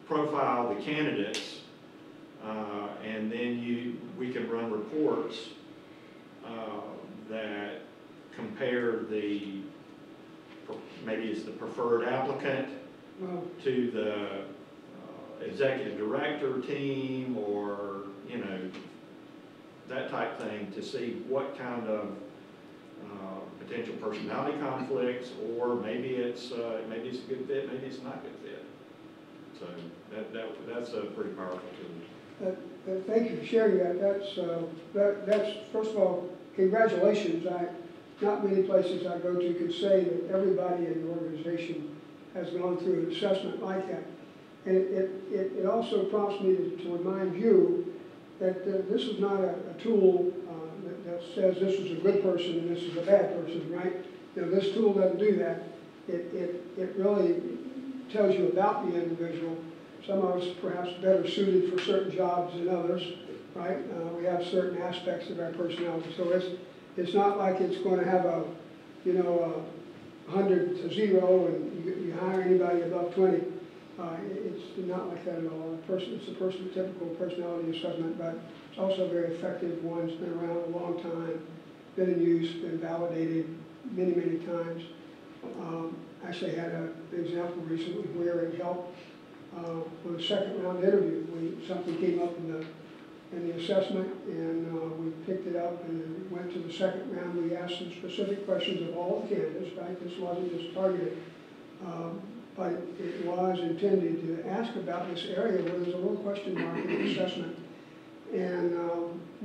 profile the candidates, and then we can run reports that compare maybe it's the preferred applicant to the executive director team, or, you know, that type thing, to see what kind of potential personality conflicts, or maybe it's a good fit, maybe it's not a good fit. So that's a pretty powerful tool. Thank you for sharing that. That's first of all, congratulations. Not many places I go to could say that everybody in the organization has gone through an assessment like that. And it also prompts me to remind you that this is not a tool that says this is a good person and this is a bad person, right? You know, this tool doesn't do that. It really tells you about the individual. Some of us perhaps better suited for certain jobs than others, right? We have certain aspects of our personality. So it's not like it's going to have a 100 to 0 and you hire anybody above 20. It's not like that at all. It's a typical personality assessment, but it's also a very effective one. It's been around a long time, been in use, been validated many, many times. Actually had an example recently where it helped with a second round interview. Something came up in the assessment, and we picked it up and went to the second round. We asked some specific questions of all the candidates, right? This wasn't just targeted. But it was intended to ask about this area where there's a little question mark in the assessment. And,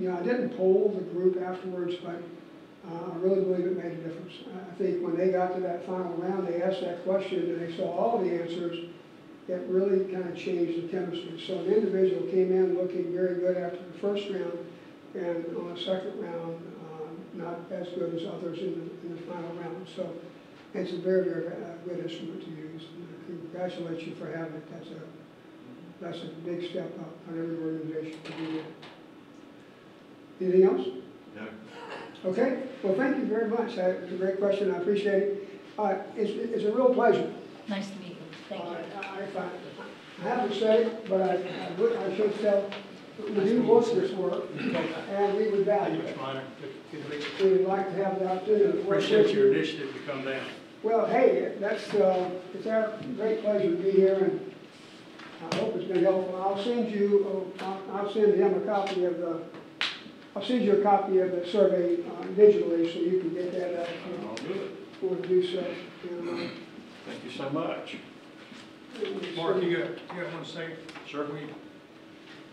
I didn't poll the group afterwards, but I really believe it made a difference. I think when they got to that final round, they asked that question and they saw all the answers. It really kind of changed the chemistry. So an individual came in looking very good after the first round, and on the second round, not as good as others in the final round. So it's a very, very good instrument to use. And I congratulate you for having it. That's a big step up on every organization to do that. Anything else? No. Okay. Well, thank you very much. It's a great question. I appreciate it. It's a real pleasure. Nice to meet you. Thank you. I haven't said it, but I should tell. We do most of this work, and we would value it. We would like to have the opportunity to work with you. Appreciate your initiative to come down. Well, hey, it's our great pleasure to be here, and I hope it's been helpful. I'll send him a copy of the. I'll send you a copy of the survey digitally, so you can get that out. I'll do it. We'll do so. Thank you so much. Mark, you got 1 second? Sure.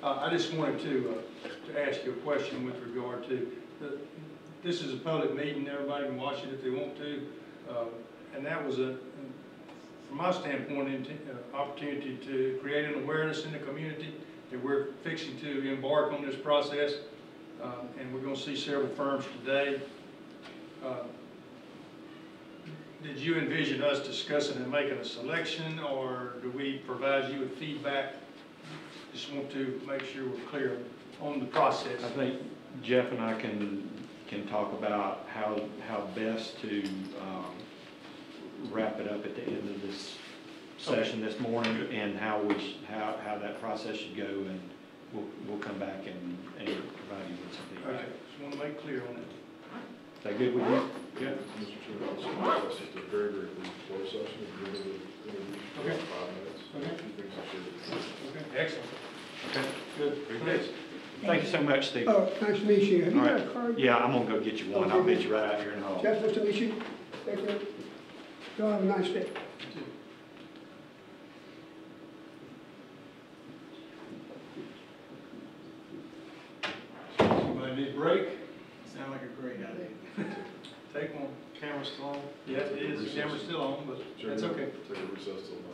I just wanted to ask you a question with regard to, this is a public meeting, everybody can watch it if they want to, and that was from my standpoint, an opportunity to create an awareness in the community that we're fixing to embark on this process, and we're going to see several firms today. Did you envision us discussing and making a selection, or do we provide you with feedback? Just want to make sure we're clear on the process. I think Jeff and I can talk about how best to wrap it up at the end of this session this morning, and how that process should go, and we'll come back and provide you with some feedback. Okay, just want to make clear on it. Is that good with you? Yeah. Mr. Chairman, also requested a very, very brief closed session, interview for Okay. 5 minutes. Okay. Two things I shared. Okay, excellent. Okay. Good. Very good. Thank you so much, Steve. Oh, nice to meet you. Have you All got a right. card? Yeah, I'm gonna go get you one. I'll meet you right out here in the hall. Jeff, nice to meet you. Take care. Y'all have a nice day. Anybody need a break? Sound like a great idea. Take one. Camera's still on? Yes, it is. The camera's still on, but that's okay. Take a recess till 9.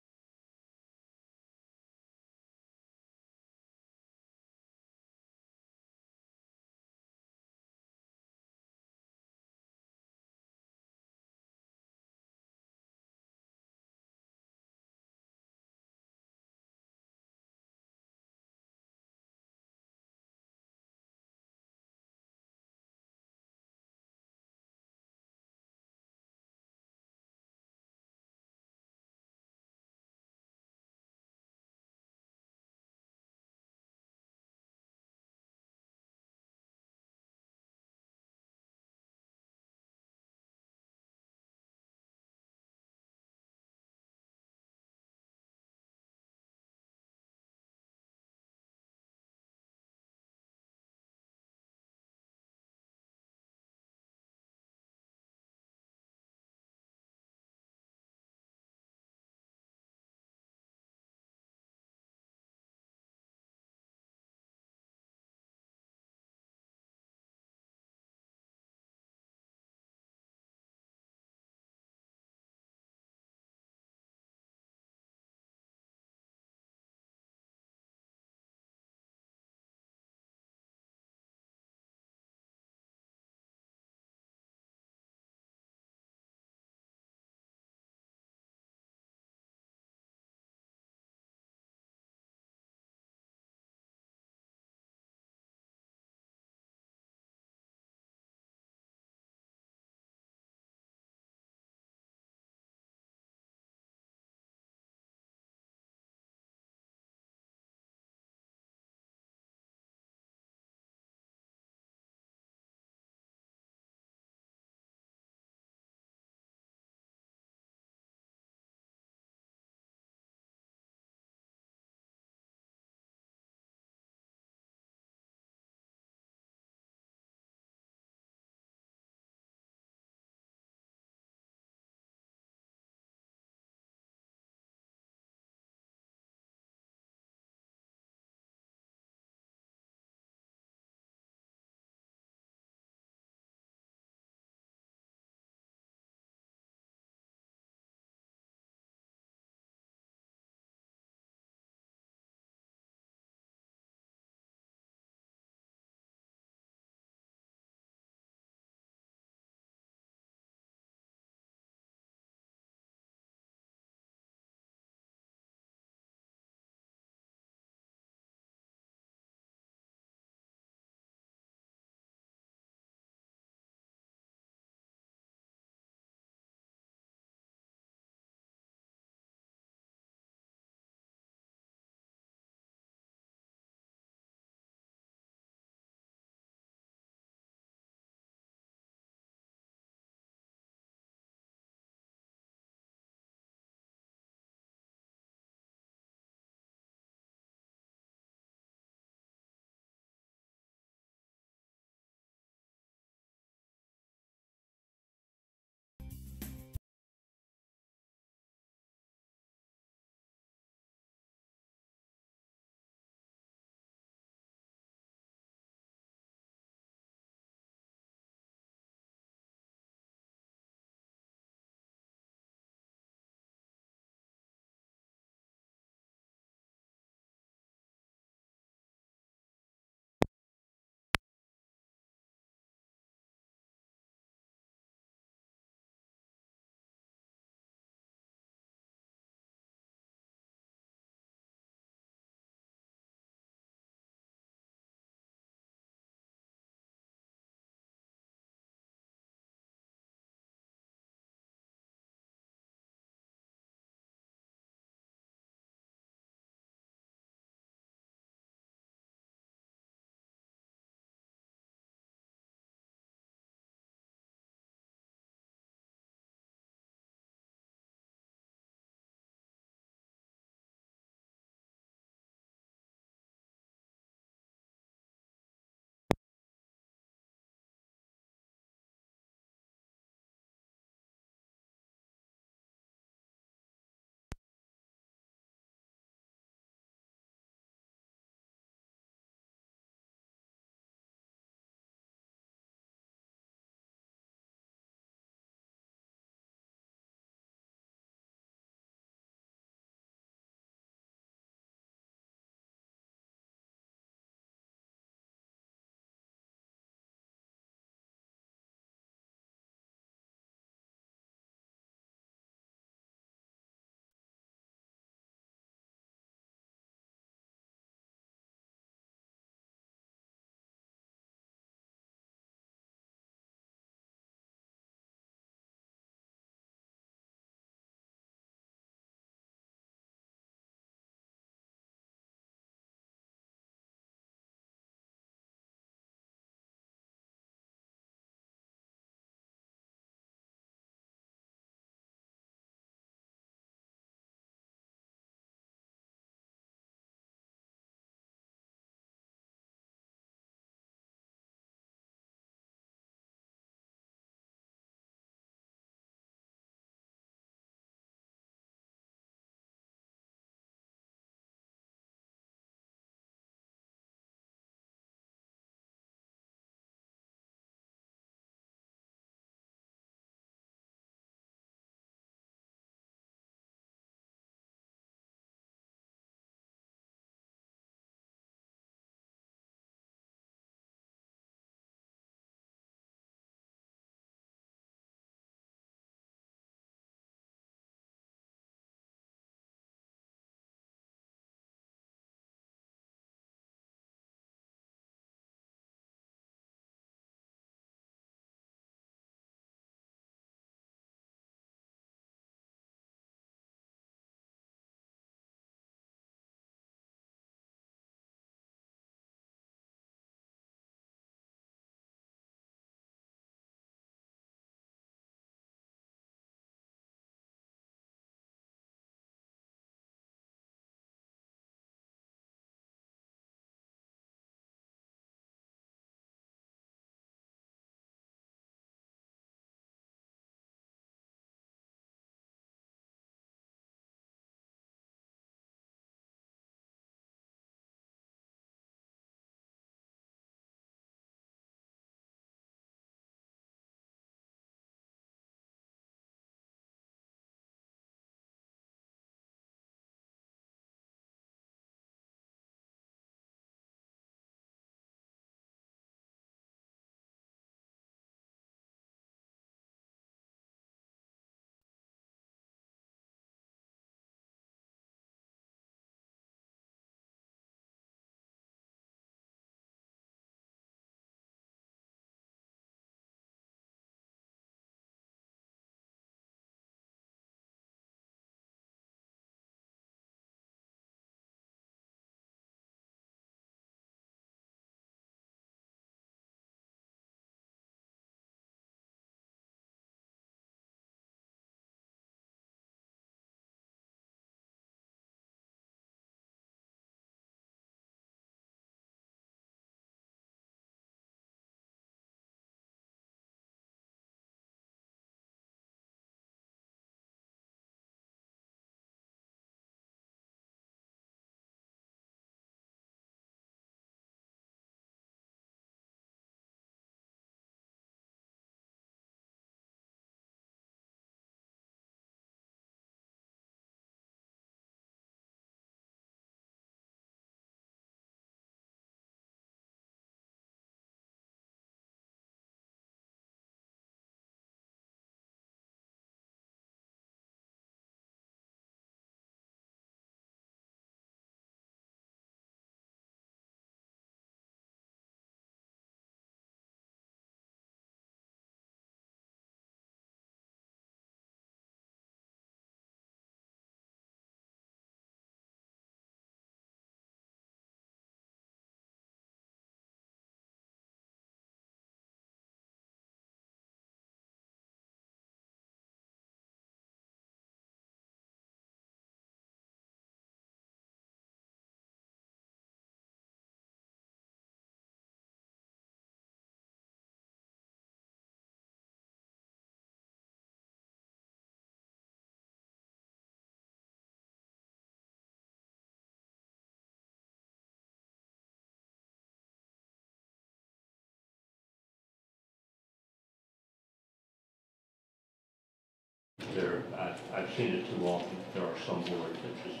I've seen it too often. There are some boards that just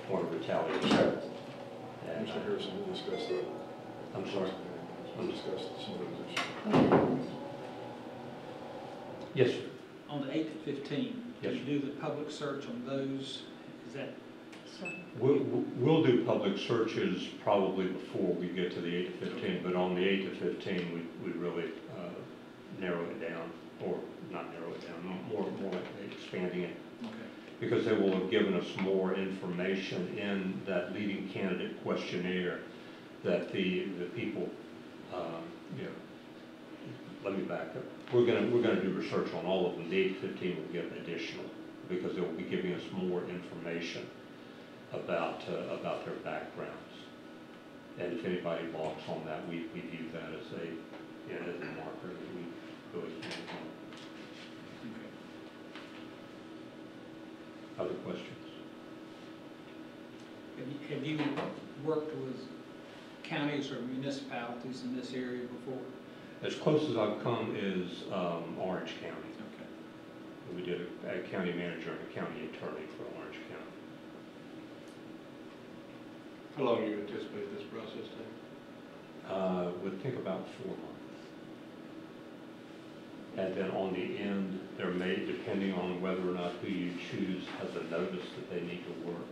want to retaliate. And, Mr. Harrison, we discussed that. I'm sorry. We discussed some of those issues. Yes, sir. On the 8 to 15, do Yes, you do the public search on those? Is that, We'll do public searches probably before we get to the 8 to 15, but on the 8 to 15, we really narrow it down, or not narrow it down, more like expanding it, okay. because they will have given us more information in that leading candidate questionnaire that the people, you know, let me back up. We're gonna do research on all of them. The 8 to 15 will get additional, because they will be giving us more information about their backgrounds. And if anybody balks on that, we view that as a marker that we go ahead and move on. Other questions? Have you worked with counties or municipalities in this area before? As close as I've come is Orange County. Okay. We did a county manager and a county attorney for Orange County. How long do you anticipate this process taking? Would think about 4 months. And then on the end, there may, depending on whether or not who you choose has a notice that they need to work,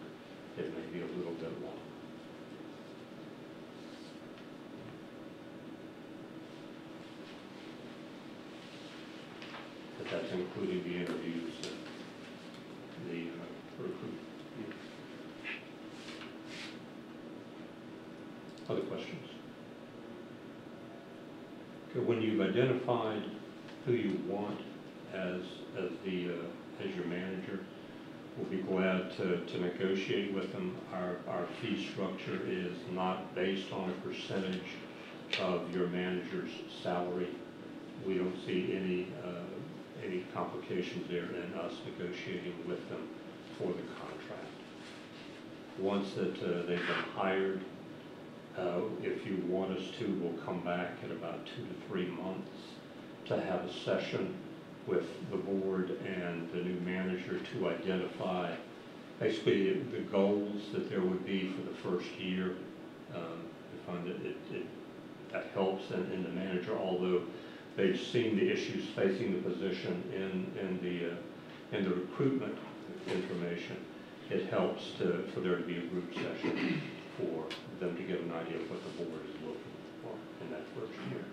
it may be a little bit longer. But that's including the interviews and the recruitment. Other questions? Okay, when you've identified who you want as your manager, we'll be glad to negotiate with them. Our fee structure is not based on a percentage of your manager's salary. We don't see any complications there in us negotiating with them for the contract. Once that they've been hired, if you want us to, we'll come back in about 2 to 3 months to have a session with the board and the new manager to identify basically the goals that there would be for the first year. We find that that helps in the manager, although they've seen the issues facing the position in the recruitment information. It helps for there to be a group session for them to get an idea of what the board is looking for in that first year.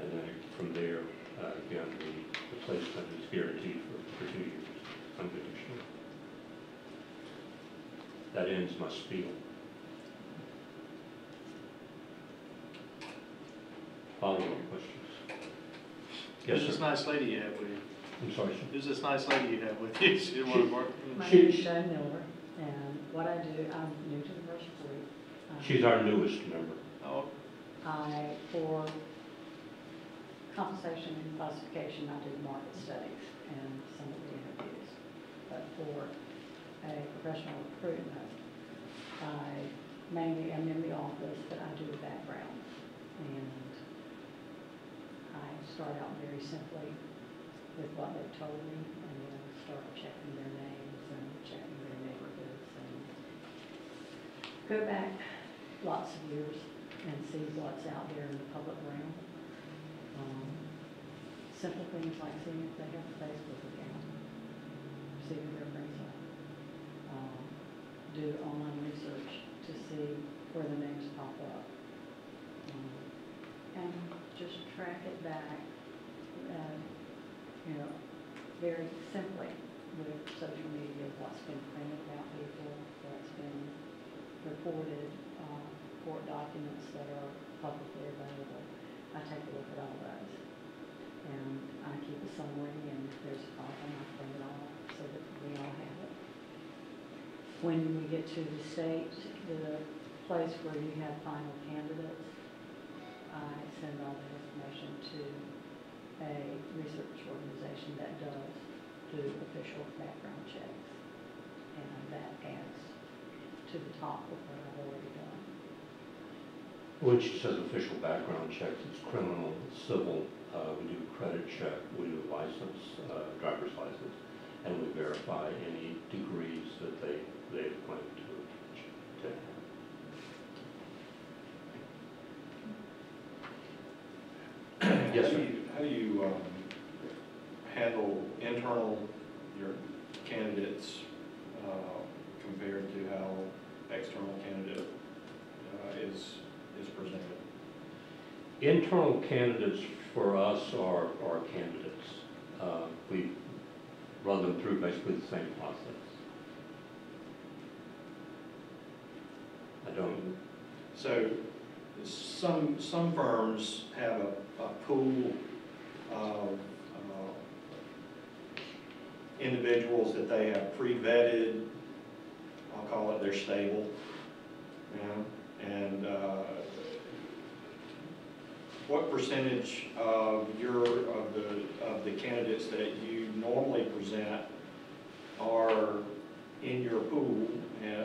And then from there, again, the placement is guaranteed for 2 years, unconditional. That ends my spiel. Follow-up questions? Yes, Who's this sir. nice lady you have with you? I'm sorry, sir. Who's this nice lady you have with you? She didn't want to work. My name is Sharon Miller, and what I do, I'm new to the Mercer Group. She's our newest member. Oh, For compensation and classification, I do market studies and some of the interviews. But for a professional recruitment, I mainly am in the office, but I do the background. And I start out very simply with what they've told me, and then start checking their names and checking their neighborhoods, and go back lots of years and see what's out there in the public realm. Simple things like seeing if they have a Facebook account, see who their friends are. Do online research to see where the names pop up. And just track it back, very simply with social media, what's been printed about people, what's been reported, court documents that are publicly available. I take a look at all those. And I keep a summary, and if there's a problem, I print it all so that we all have it. When we get to the state, the place where you have final candidates, I send all the information to a research organization that does do official background checks. And that adds to the top of what I've already done. When she says official background checks, it's criminal, it's civil. We do credit check, we do license, driver's license. and we verify any degrees that they claim to have. Yes, sir. How do you handle your candidates compared to how external candidate is presented? Internal candidates for us are candidates. We run them through basically the same process. I don't. So some firms have a pool of individuals that they have pre-vetted. I'll call it their stable, and what percentage of the candidates that you normally present are in your pool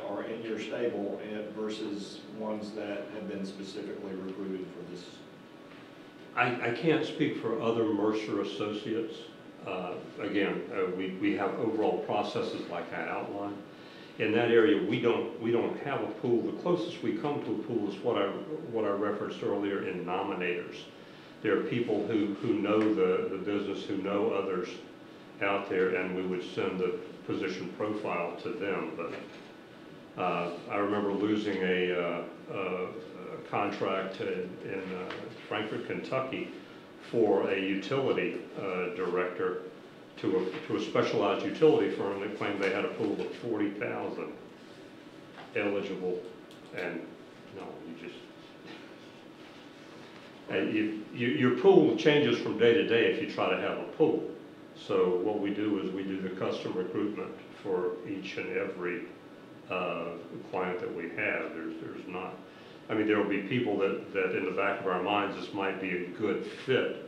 or in your stable versus ones that have been specifically recruited for this? I can't speak for other Mercer associates. Again, we have overall processes like I outlined. In that area, we don't have a pool. The closest we come to a pool is what I referenced earlier in nominators. There are people who know the business, who know others out there, and we would send the position profile to them. But I remember losing a contract in Frankfort, Kentucky, for a utility director to a specialized utility firm that claimed they had a pool of 40,000 eligible, and no, your pool changes from day to day if you try to have a pool. So what we do is we do the custom recruitment for each and every client that we have. There's not, I mean, there will be people that in the back of our minds this might be a good fit,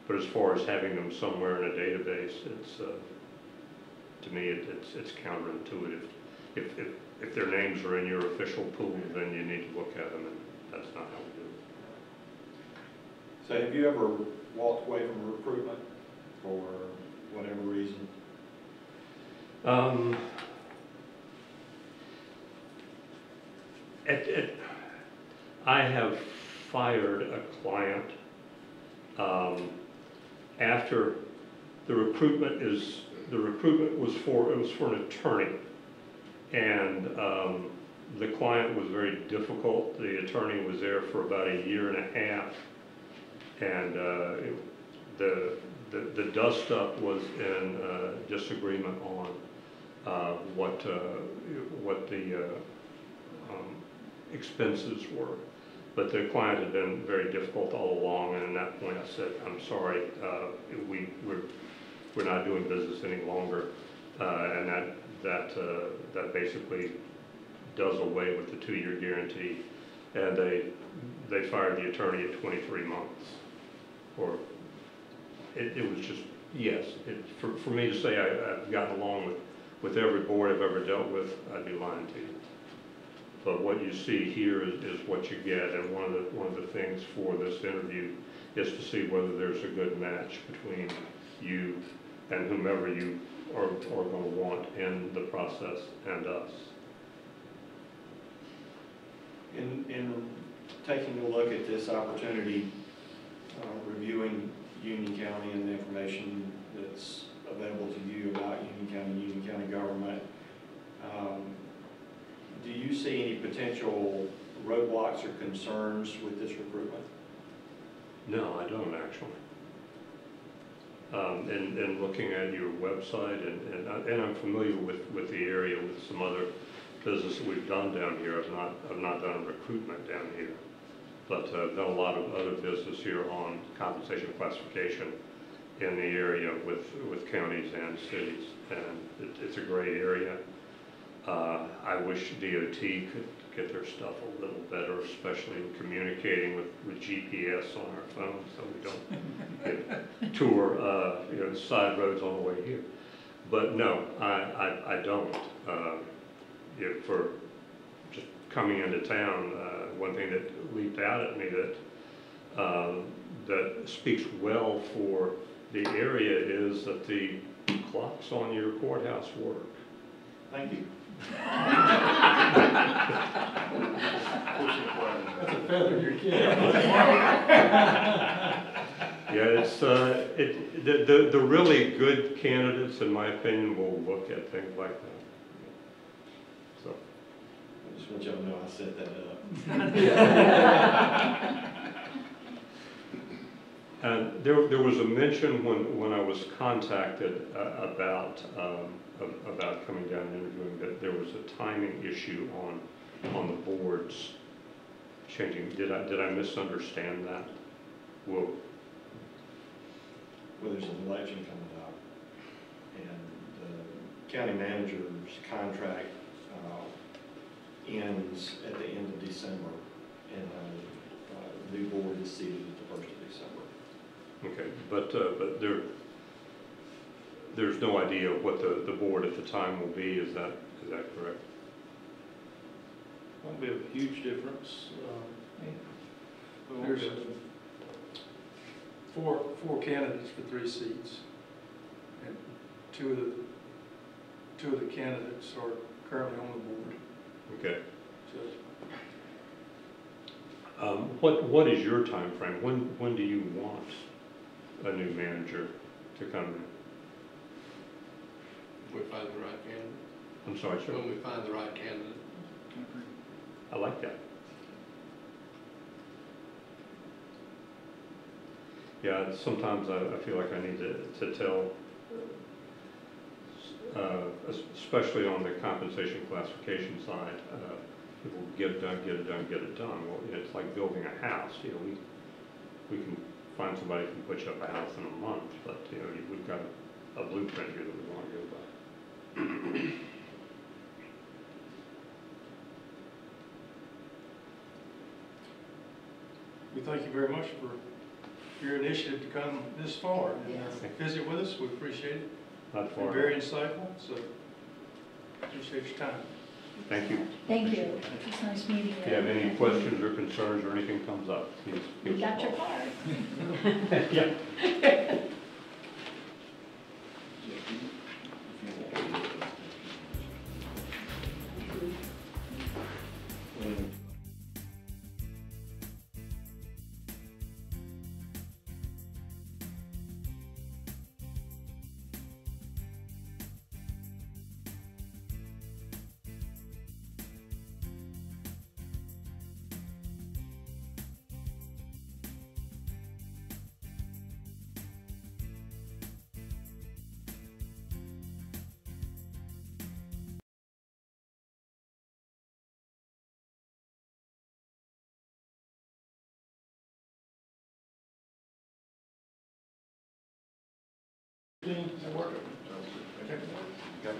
but as far as having them somewhere in a database, it's to me it's counterintuitive. If their names are in your official pool, then you need to look at them, and that's not how we do it. So have you ever walked away from recruitment for whatever reason? I have fired a client after the recruitment was for an attorney, and the client was very difficult. The attorney was there for about a year and a half, and the dust up was in disagreement on what the expenses were. But the client had been very difficult all along, and at that point I said, I'm sorry, we're not doing business any longer, and that basically does away with the 2-year guarantee, and they fired the attorney at 23 months. Or it was just, yes, for me to say I've gotten along with every board I've ever dealt with, I'd be lying to you. But what you see here is what you get, and one of the things for this interview is to see whether there's a good match between you and whomever you are going to want in the process and us. In taking a look at this opportunity, reviewing Union County and the information that's available to you about Union County government, do you see any potential roadblocks or concerns with this recruitment? No, I don't actually. And looking at your website, and I'm familiar with the area with some other business that we've done down here. I've not done recruitment down here, but I've done a lot of other business here on compensation classification in the area with counties and cities, and it's a great area. I wish DOT could get their stuff a little better, especially in communicating with GPS on our phones, so we don't get tour side roads on the way here. But no, I don't. For just coming into town, one thing that leaped out at me that speaks well for the area is that the clocks on your courthouse work. Thank you. That's a feather in your cap. Yeah, it's, the really good candidates, in my opinion, will look at things like that. So, I just want y'all to know I set that up. and there was a mention when I was contacted about coming down and interviewing, that there was a timing issue on the boards changing. Did I misunderstand that? Well, There's an election coming up, and the county manager's contract ends at the end of December, and the new board is seated at the 1st of December. okay, but there's no idea what the board at the time will be. Is that correct? Won't be a huge difference. There's four candidates for 3 seats, and two of the candidates are currently on the board. Okay. So, What is your time frame? When do you want a new manager to come in? We find the right candidate. I'm sorry, sir. When we find the right candidate. I like that. Yeah, sometimes I feel like I need to tell, especially on the compensation classification side, people get it done, get it done, get it done. Well, it's like building a house. You know, we can find somebody who can put you up a house in a month, but you know, we've got a blueprint here that we want to go by. we thank you very much for your initiative to come this far and visit with us. We appreciate it. Not It's far. been very insightful, so appreciate your time. Thank you. Thank you. It's nice meeting you. If you have any questions or concerns or anything comes up, please give We us a got your call. card. Yeah. Does that work? Okay. Okay.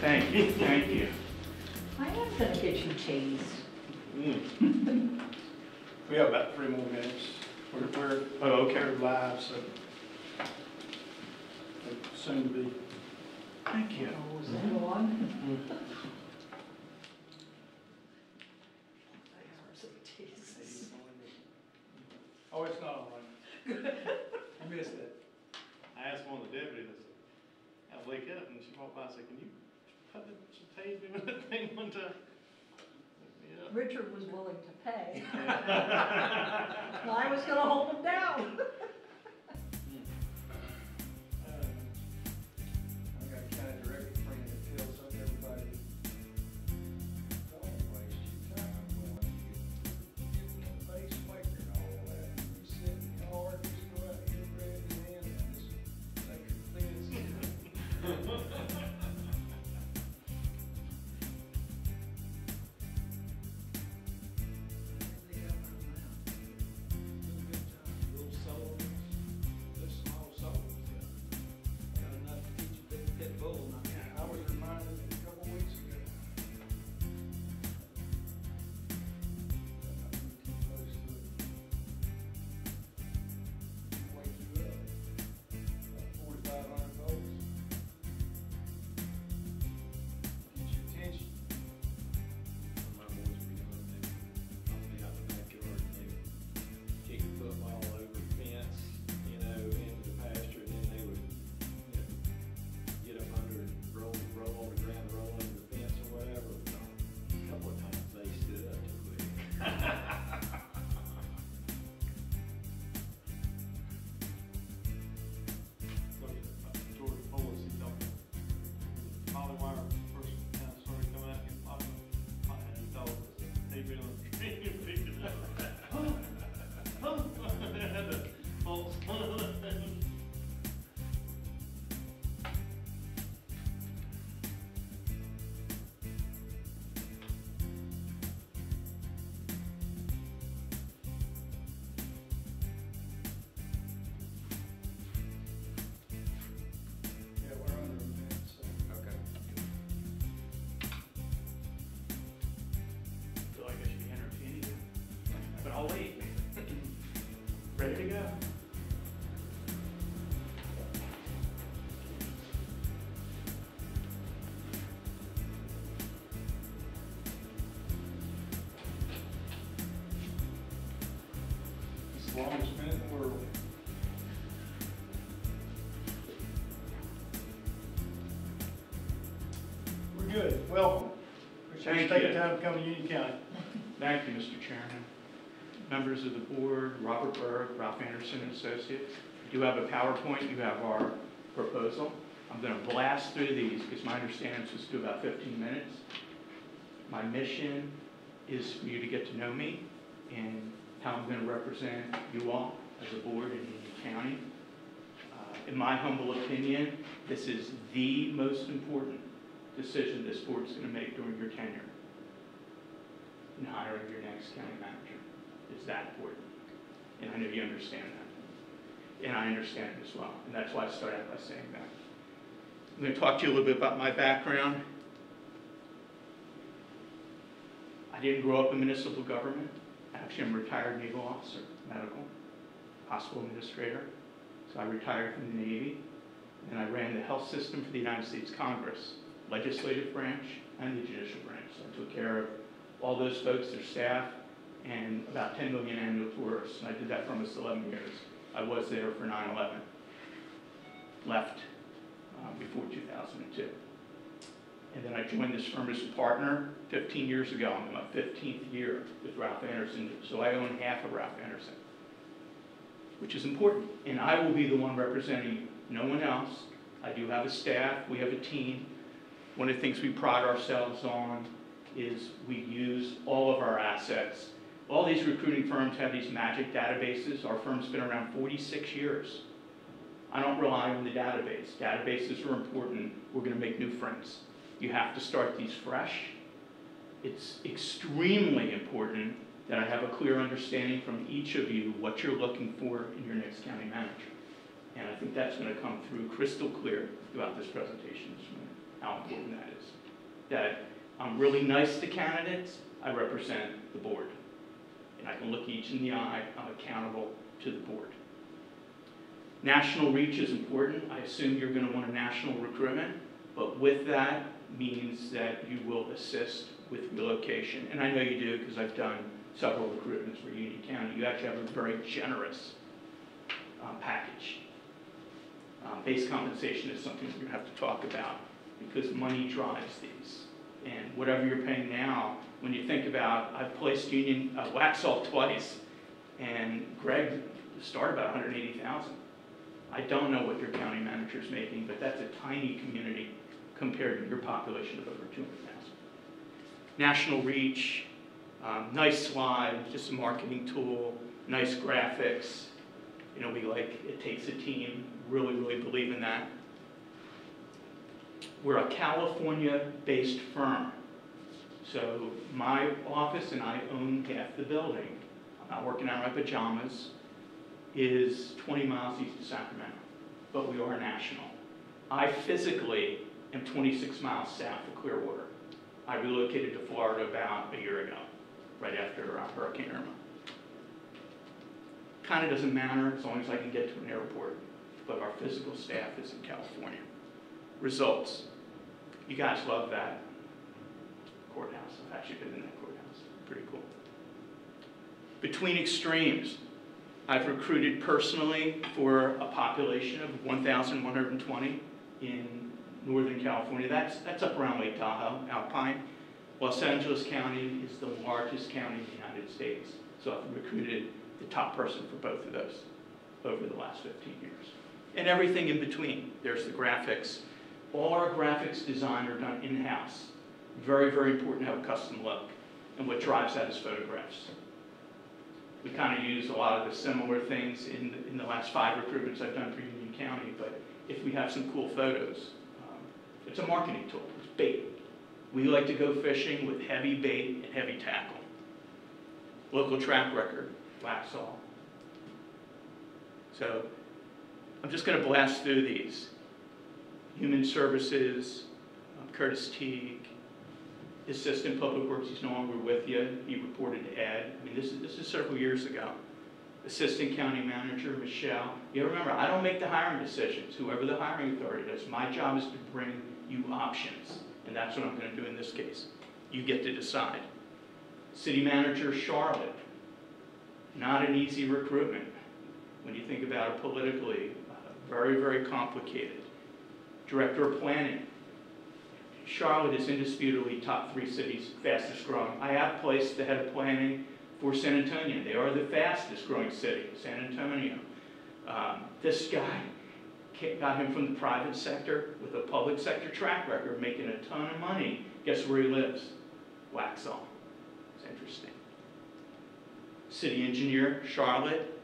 Thank you, thank you. I am gonna get you cheese. We have about 3 more minutes. We're Oh, okay. we're live, so soon to be. Thank you. Oh, is that on? Jesus. Oh, it's not on. You missed it. I asked one of the deputies, I said, I wake up and she walked by and said, can you put some tape in that thing one time? Yeah. Richard was willing to pay. Well, I was gonna hold him down. I got a county director friend that tells everybody, don't waste your time going to get a base maker and all that. You sit in the car, just go out here, grab your hand and just make your fence. Little souls, this small souls, Got enough to teach a big pit bull, not I was reminded a couple weeks ago. I'm too close to it. Wake you up. About 4,500 volts. Get your attention. my boys were young, I'll be out in the backyard and they would kick the football over the fence, into the pasture, and then they would, get up under and roll on the ground, roll under the fence or whatever. A couple of times they stood up too quick. George Polis, he thought the polywire first kind of started coming out and popping, and he thought it was a tape in on the tree and picked it up. It had the bolts on it. Yeah, we're under a minute, so. Okay. I feel like I should be entertaining you, but I'll wait. Ready to go? It's the longest minute in the world. We're good. Welcome. Appreciate you Thank taking you. time to come to Union County. Thank you, Mr. Chairman. Members of the board, Robert Berg, Ralph Anderson and Associates. We do have a PowerPoint. You have our proposal. I'm going to blast through these because my understanding is just do about 15 minutes. My mission is for you to get to know me and how I'm going to represent you all as a board in Union County. In my humble opinion, this is the most important decision this board is going to make during your tenure in hiring your next county manager. It's that important. And I know you understand that. And I understand it as well. And that's why I started out by saying that. I'm going to talk to you a little bit about my background. I didn't grow up in municipal government. Actually, I'm a retired naval officer, medical, hospital administrator. So I retired from the Navy. And I ran the health system for the United States Congress, legislative branch and the judicial branch. So I took care of all those folks, their staff, and about 10 million annual tourists. And I did that for almost 11 years. I was there for 9/11. Left before 2002. And then I joined this firm as a partner 15 years ago. I'm in my 15th year with Ralph Anderson, so I own half of Ralph Anderson, which is important. And I will be the one representing you, no one else. I do have a staff, we have a team. One of the things we pride ourselves on is we use all of our assets. All these recruiting firms have these magic databases. Our firm's been around 46 years. I don't rely on the database. Databases are important. We're going to make new friends. You have to start these fresh. It's extremely important that I have a clear understanding from each of you what you're looking for in your next county manager. And I think that's going to come through crystal clear throughout this presentation this morning. how important that is. That I'm really nice to candidates, I represent the board. And I can look each in the eye, I'm accountable to the board. National reach is important. I assume you're going to want a national recruitment, but with that means that you will assist with relocation. And I know you do because I've done several recruitments for Union County. You actually have a very generous package. Base compensation is something we're going to have to talk about because money drives these. And whatever you're paying now, when you think about, I've placed Waxhaw twice, and Greg started about 180,000. I don't know what your county manager's making, but that's a tiny community compared to your population of over 200,000. National reach, nice slide, just a marketing tool, nice graphics. You know, we like, it takes a team, really, really believe in that. We're a California-based firm. So my office, and I own half the building, I'm not working out in my pajamas, is 20 miles east of Sacramento, but we are national. I physically am 26 miles south of Clearwater. I relocated to Florida about a year ago, right after Hurricane Irma. Kind of doesn't matter as long as I can get to an airport, but our physical staff is in California. Results. You guys love that courthouse. I've actually been in that courthouse. Pretty cool. Between extremes, I've recruited personally for a population of 1,120 in Northern California. That's up around Lake Tahoe, Alpine. Los Angeles County is the largest county in the United States. So I've recruited the top person for both of those over the last 15 years. And everything in between. There's the graphics. All our graphics design are done in-house. Very, very important to have a custom look. And what drives that is photographs. We kind of use a lot of the similar things in the last 5 recruitments I've done for Union County, but if we have some cool photos, it's a marketing tool. It's bait. We like to go fishing with heavy bait and heavy tackle. Local track record, Waxhaw. So I'm just going to blast through these. Human Services, Curtis Teague, Assistant Public Works, he's no longer with you. He reported to Ed. I mean, this is several years ago. Assistant County Manager, Michelle. You remember, I don't make the hiring decisions. Whoever the hiring authority does. My job is to bring you options. And that's what I'm going to do in this case. You get to decide. City Manager, Charlotte. Not an easy recruitment. When you think about it politically, very, very complicated. Director of Planning. Charlotte is indisputably top 3 cities, fastest growing. I have placed the head of planning for San Antonio. They are the fastest growing city, San Antonio. This guy got him from the private sector with a public sector track record, making a ton of money. Guess where he lives? Waxhaw. It's interesting. City engineer, Charlotte,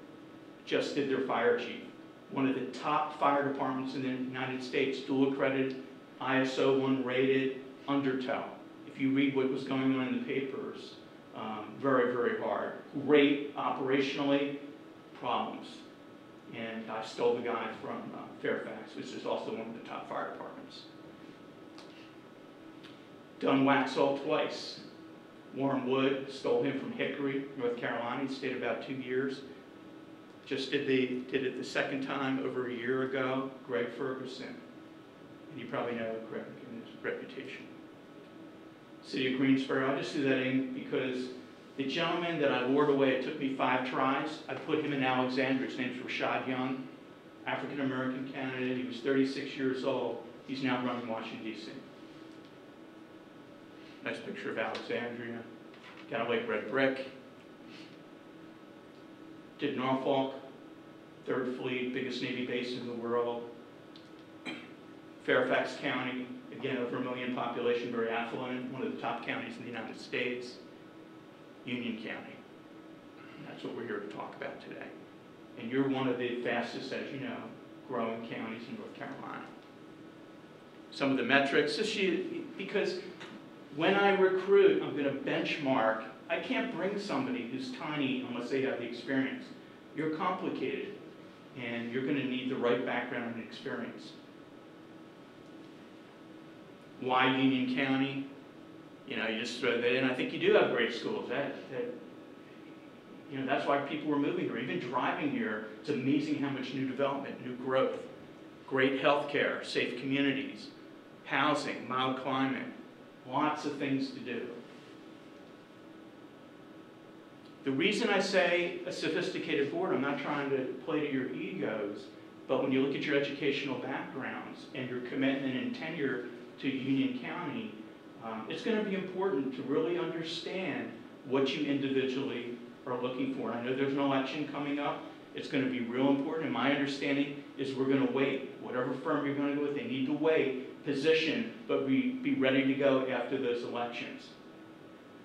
just did their fire chief. One of the top fire departments in the United States, dual accredited, ISO 1 rated, undertow. If you read what was going on in the papers, very, very hard. Great operationally, problems. And I stole the guy from Fairfax, which is also one of the top fire departments. Done Waxhaw twice. Warren Wood, stole him from Hickory, North Carolina. He stayed about 2 years. Just did it the second time over a year ago. Greg Ferguson. And you probably know Greg and his reputation. City of Greensboro, I just threw that in because the gentleman that I lured away, it took me 5 tries. I put him in Alexandria. His name's Rashad Young, African-American candidate. He was 36 years old. He's now running Washington, D.C. Nice picture of Alexandria. Got a Lake Red Brick. Did Norfolk, 3rd Fleet, biggest Navy base in the world. Fairfax County, again, over 1 million population, very affluent, one of the top counties in the United States. Union County. And that's what we're here to talk about today. And you're one of the fastest, as you know, growing counties in North Carolina. Some of the metrics, because when I recruit, I'm going to benchmark. I can't bring somebody who's tiny unless they have the experience. You're complicated, and you're going to need the right background and experience. Why Union County? You know, you just throw that in. I think you do have great schools. You know, that's why people were moving here. Even driving here, it's amazing how much new development, new growth, great health care, safe communities, housing, mild climate, lots of things to do. The reason I say a sophisticated board, I'm not trying to play to your egos, but when you look at your educational backgrounds and your commitment and tenure to Union County, it's going to be important to really understand what you individually are looking for. I know there's an election coming up. It's going to be real important, and my understanding is we're going to wait. Whatever firm you're going to go with, they need to wait, position, but be ready to go after those elections.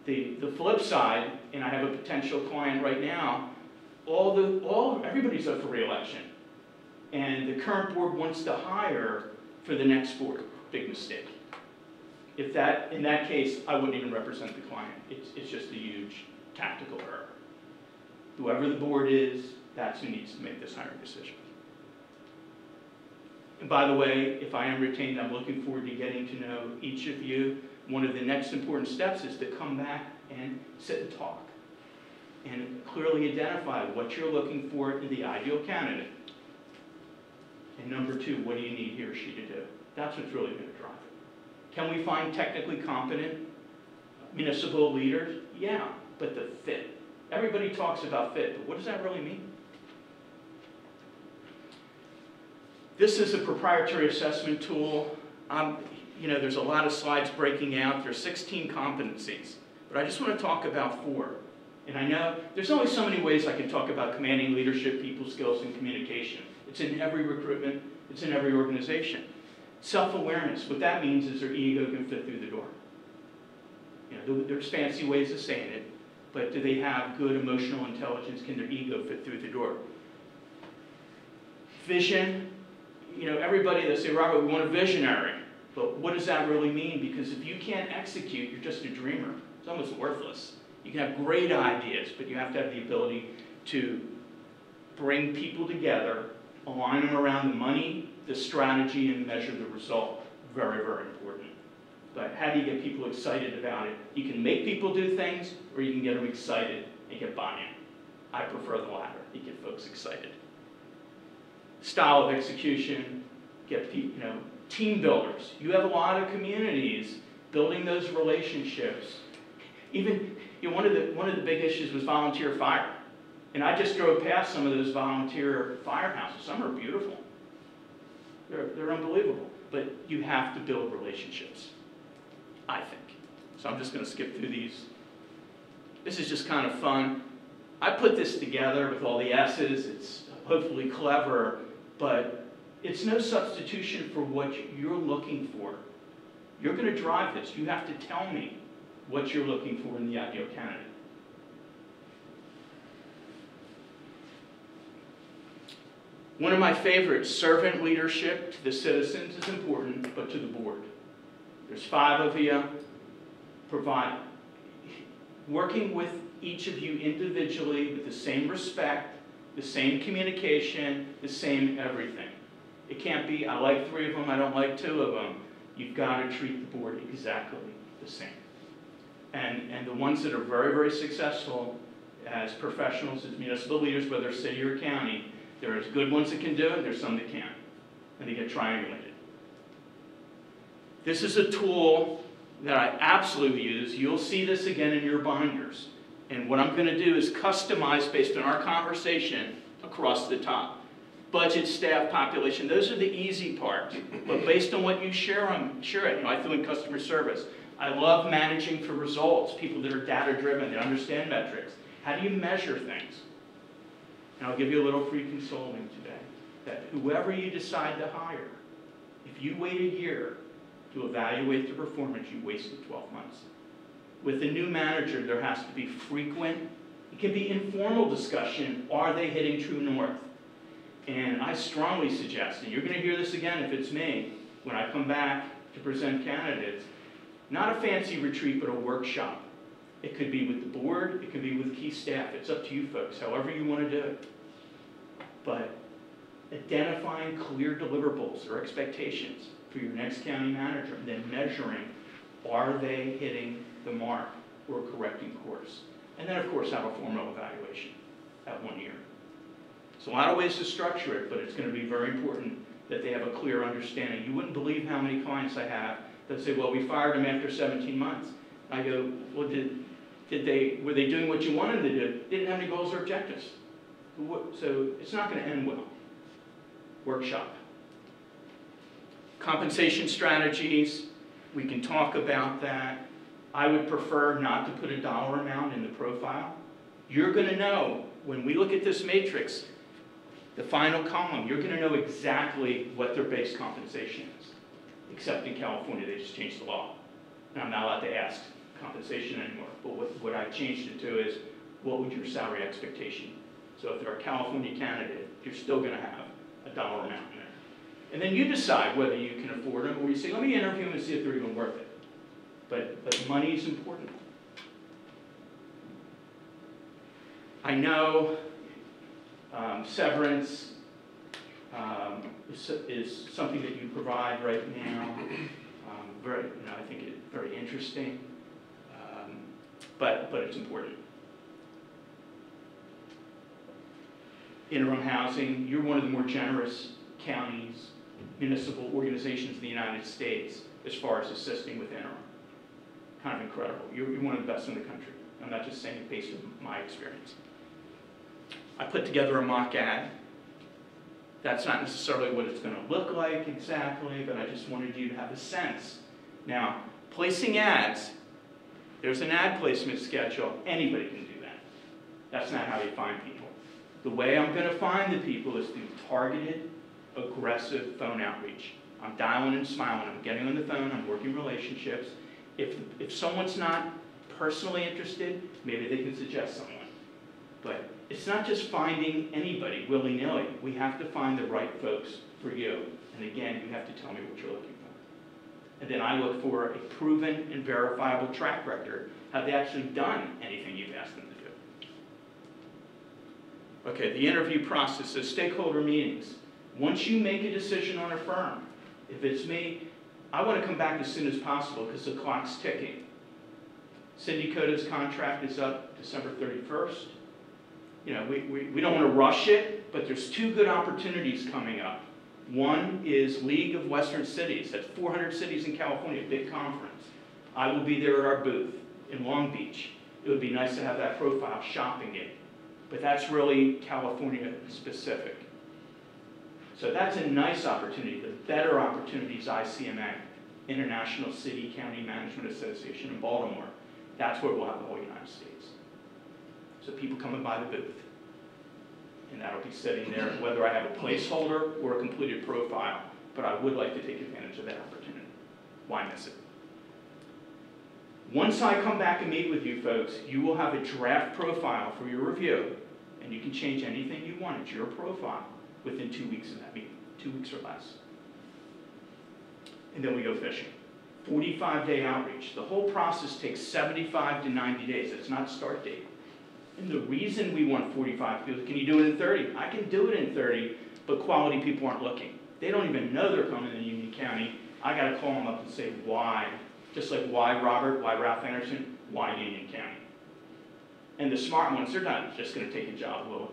The flip side, and I have a potential client right now, everybody's up for re-election. And the current board wants to hire for the next board. Big mistake. In that case, I wouldn't even represent the client. It's just a huge tactical error. Whoever the board is, that's who needs to make this hiring decision. And by the way, if I am retained, I'm looking forward to getting to know each of you. One of the next important steps is to come back and sit and talk and clearly identify what you're looking for in the ideal candidate. And number two, what do you need he or she to do? That's what's really going to drive it. Can we find technically competent municipal leaders? Yeah, but the fit. Everybody talks about fit, but what does that really mean? This is a proprietary assessment tool. You know, there's a lot of slides breaking out. There's 16 competencies, but I just want to talk about 4. And I know there's only so many ways I can talk about commanding leadership, people skills, and communication. It's in every recruitment. It's in every organization. Self-awareness. What that means is their ego can fit through the door. You know, there's fancy ways of saying it, but do they have good emotional intelligence? Can their ego fit through the door? Vision. You know, everybody, they say, Robert, we want a visionary. But what does that really mean? Because if you can't execute, you're just a dreamer. It's almost worthless. You can have great ideas, but you have to have the ability to bring people together, align them around the money, the strategy, and measure the result. Very, very important. But how do you get people excited about it? You can make people do things, or you can get them excited and get buy-in. I prefer the latter. You get folks excited. Style of execution, get people, you know, team builders. You have a lot of communities building those relationships. Even, you know, one of the big issues was volunteer fire. And I just drove past some of those volunteer firehouses. Some are beautiful. They're unbelievable. But you have to build relationships, I think. So I'm just going to skip through these. This is just kind of fun. I put this together with all the S's. It's hopefully clever, but it's no substitution for what you're looking for. You're going to drive this. You have to tell me what you're looking for in the ideal candidate. One of my favorites, servant leadership to the citizens is important, but to the board. There's 5 of you. Working with each of you individually with the same respect, the same communication, the same everything. It can't be, I like 3 of them, I don't like 2 of them. You've got to treat the board exactly the same. And the ones that are very, very successful as professionals, as municipal leaders, whether city or county, there's good ones that can do it, there's some that can't. And they get triangulated. This is a tool that I absolutely use. You'll see this again in your binders. And what I'm going to do is customize based on our conversation across the top. Budget, staff, population, those are the easy parts. But based on what you share it. You know, I threw in customer service. I love managing for results, people that are data-driven, that understand metrics. How do you measure things? And I'll give you a little free consulting today. That whoever you decide to hire, if you wait a year to evaluate the performance, you wasted 12 months. With a new manager, there has to be frequent, it can be informal discussion, are they hitting true north? And I strongly suggest, and you're going to hear this again if it's me, when I come back to present candidates, not a fancy retreat, but a workshop. It could be with the board, it could be with key staff. It's up to you folks, however you want to do it. But identifying clear deliverables or expectations for for your next county manager, and then measuring, are they hitting the mark or correcting course? And then, of course, have a formal evaluation at 1 year. So a lot of ways to structure it, but it's going to be very important that they have a clear understanding. You wouldn't believe how many clients I have that say, well, we fired him after 17 months. I go, well, were they doing what you wanted them to do? Didn't have any goals or objectives. So it's not going to end well. Workshop. Compensation strategies, we can talk about that. I would prefer not to put a dollar amount in the profile. You're going to know, when we look at this matrix, the final column, you're going to know exactly what their base compensation is. Except in California, they just changed the law. And I'm not allowed to ask compensation anymore. But what I've changed it to is, what would your salary expectation? So if they're a California candidate, you're still going to have a dollar amount in there. And then you decide whether you can afford them, or you say, let me interview them and see if they're even worth it. But money is important. I know severance is something that you provide right now. I think it's very interesting, but it's important. Interim housing, you're one of the more generous counties, municipal organizations in the United States as far as assisting with interim. Kind of incredible. You're one of the best in the country. I'm not just saying it based on my experience. I put together a mock ad. That's not necessarily what it's going to look like exactly, but I just wanted you to have a sense. Now, placing ads, there's an ad placement schedule. Anybody can do that. That's not how you find people. The way I'm going to find the people is through targeted, aggressive phone outreach. I'm dialing and smiling. I'm getting on the phone. I'm working relationships. If someone's not personally interested, maybe they can suggest someone. But it's not just finding anybody willy-nilly. We have to find the right folks for you. And again, you have to tell me what you're looking for. And then I look for a proven and verifiable track record. Have they actually done anything you've asked them to do? Okay, the interview process, so stakeholder meetings. Once you make a decision on a firm, if it's me, I want to come back as soon as possible because the clock's ticking. Cindy Cota's contract is up December 31st. You know, we don't want to rush it, but there's two good opportunities coming up. One is League of Western Cities. That's 400 cities in California, big conference. I will be there at our booth in Long Beach. It would be nice to have that profile shopping it. But that's really California specific. So that's a nice opportunity. The better opportunities ICMA, International City County Management Association in Baltimore. That's where we'll have the whole United States. So people coming by the booth. And that'll be sitting there, whether I have a placeholder or a completed profile. But I would like to take advantage of that opportunity. Why miss it? Once I come back and meet with you folks, you will have a draft profile for your review. And you can change anything you want. It's your profile within 2 weeks of that meeting. 2 weeks or less. And then we go fishing. 45-day outreach. The whole process takes 75 to 90 days. It's not start date. And the reason we want 45 people, can you do it in 30? I can do it in 30, but quality people aren't looking. They don't even know they're coming to Union County. I got to call them up and say, why? Just like why Robert, why Ralph Anderson, why Union County? And the smart ones, they're not just going to take a job, well,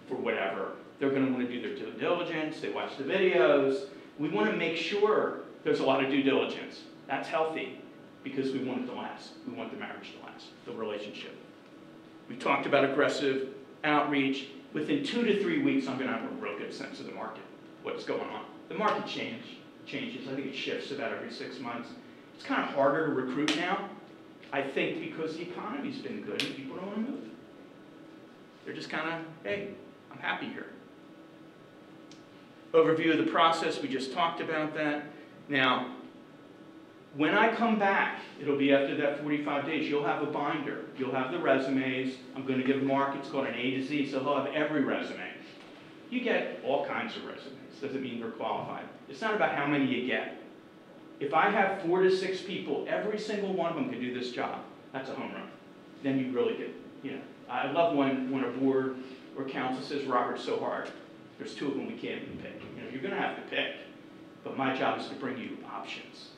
for whatever. They're going to want to do their due diligence. They watch the videos. We want to make sure there's a lot of due diligence. That's healthy because we want it to last. We want the marriage to last, the relationship. We talked about aggressive outreach. Within 2 to 3 weeks, I'm going to have a real good sense of the market, what's going on. The market changes. I think it shifts about every 6 months. It's kind of harder to recruit now, I think, because the economy's been good and people don't want to move. They're just kind of, hey, I'm happy here. Overview of the process, we just talked about that. Now, when I come back, it'll be after that 45 days, you'll have a binder. You'll have the resumes. I'm going to give Mark, it's called an A to Z, so he'll have every resume. You get all kinds of resumes. Doesn't mean we're qualified. It's not about how many you get. If I have 4 to 6 people, every single one of them can do this job. That's a home run. Then you really get, I love when a board or council says, Robert's so hard. There's 2 of them we can't even pick. You're going to have to pick. But my job is to bring you options.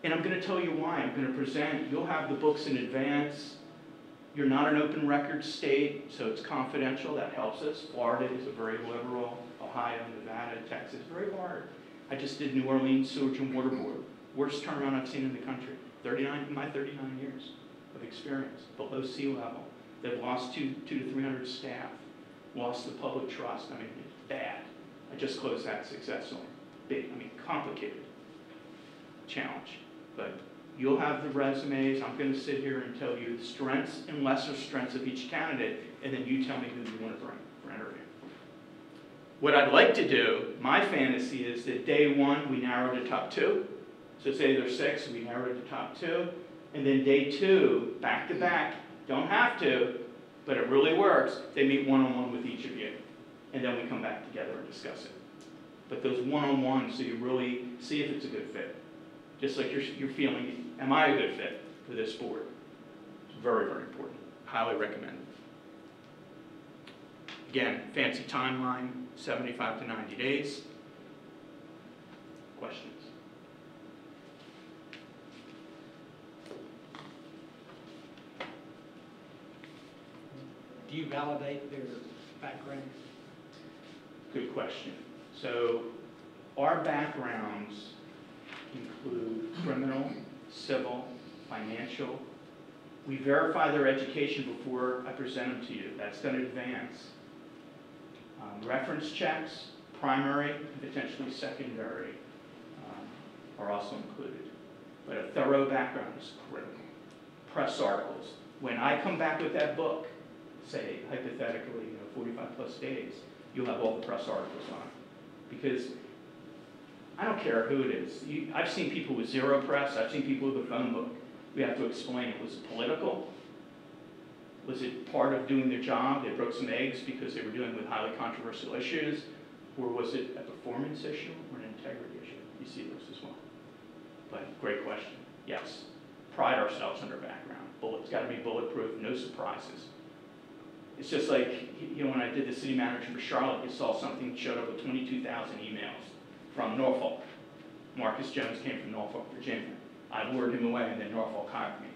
And I'm going to tell you why. I'm going to present, you'll have the books in advance. You're not an open record state, so it's confidential. That helps us. Florida is a very liberal. Ohio, Nevada, Texas, very hard. I just did New Orleans Sewage and Water Board. Worst turnaround I've seen in the country. My 39 years of experience, below sea level. They've lost 200 to 300 staff, lost the public trust. I mean, it's bad. I just closed that successfully. Big, I mean, complicated challenge. But you'll have the resumes. I'm going to sit here and tell you the strengths and lesser strengths of each candidate, and then you tell me who you want to bring for interview. What I'd like to do, my fantasy is that day one, we narrow to top 2. So say there's 6, we narrow to top 2. And then day 2, back to back, don't have to, but it really works. They meet one-on-one with each of you. And then we come back together and discuss it. But those one-on-ones, so you really see if it's a good fit. Just like you're feeling, am I a good fit for this board? It's very, very important. Highly recommend it. Again, fancy timeline, 75 to 90 days. Questions? Do you validate their background? Good question. So our backgrounds include criminal, civil, financial. We verify their education before I present them to you. That's done in advance. Reference checks, primary and potentially secondary, are also included. But a thorough background is critical. Press articles. When I come back with that book, say hypothetically, 45 plus days, you'll have all the press articles on it. Because I don't care who it is. I've seen people with 0 press. I've seen people with a phone book. We have to explain it. Was it political? Was it part of doing their job? They broke some eggs because they were dealing with highly controversial issues? Or was it a performance issue or an integrity issue? You see those as well. But great question. Yes. Pride ourselves on our background. It's got to be bulletproof, no surprises. It's just like, when I did the city manager for Charlotte, you saw something showed up with 22,000 emails from Norfolk. Marcus Jones came from Norfolk, Virginia. I lured him away, and then Norfolk hired me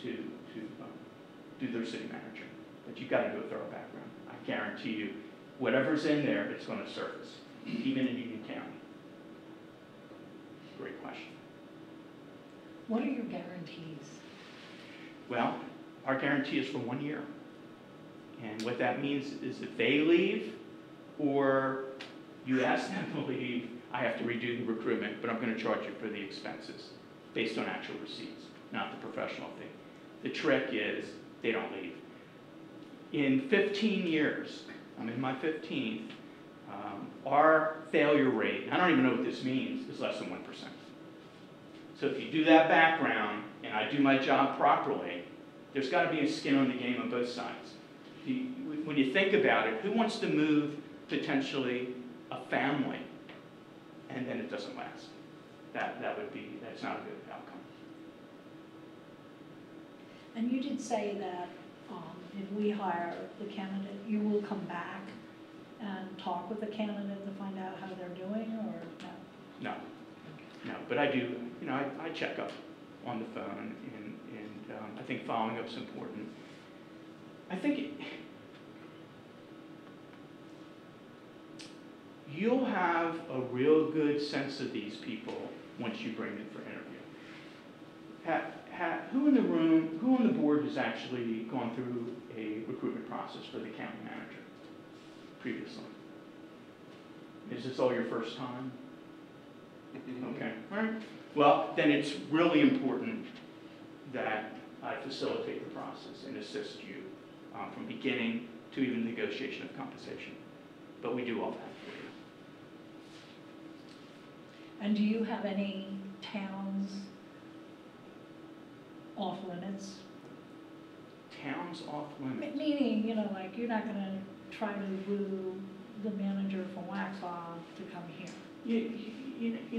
to do their city manager. But you've got to do a thorough background. I guarantee you, whatever's in there, it's going to surface, even in Union County. Great question. What are your guarantees? Well, our guarantee is for 1 year. And what that means is if they leave, or you ask them to leave, I have to redo the recruitment, but I'm going to charge you for the expenses based on actual receipts, not the professional fee. The trick is they don't leave. In 15 years, I'm in my 15th, our failure rate, I don't even know what this means, is less than 1%. So if you do that background, and I do my job properly, there's got to be a skin on the game on both sides. When you think about it, who wants to move potentially a family and then it doesn't last? That's not a good outcome. And you did say that if we hire the candidate, you will come back and talk with the candidate to find out how they're doing, or no? No, but I do, I check up on the phone, and I think following up's important. I think you'll have a real good sense of these people once you bring them for interview. Who in the room, who on the board has actually gone through a recruitment process for the county manager previously? Is this all your first time? Okay, all right. Well, then it's really important that I facilitate the process and assist you from beginning to even negotiation of compensation. But we do all that for you. And do you have any towns off limits? Towns off limits? Meaning, like you're not going to try to woo the manager from Waxhaw to come here.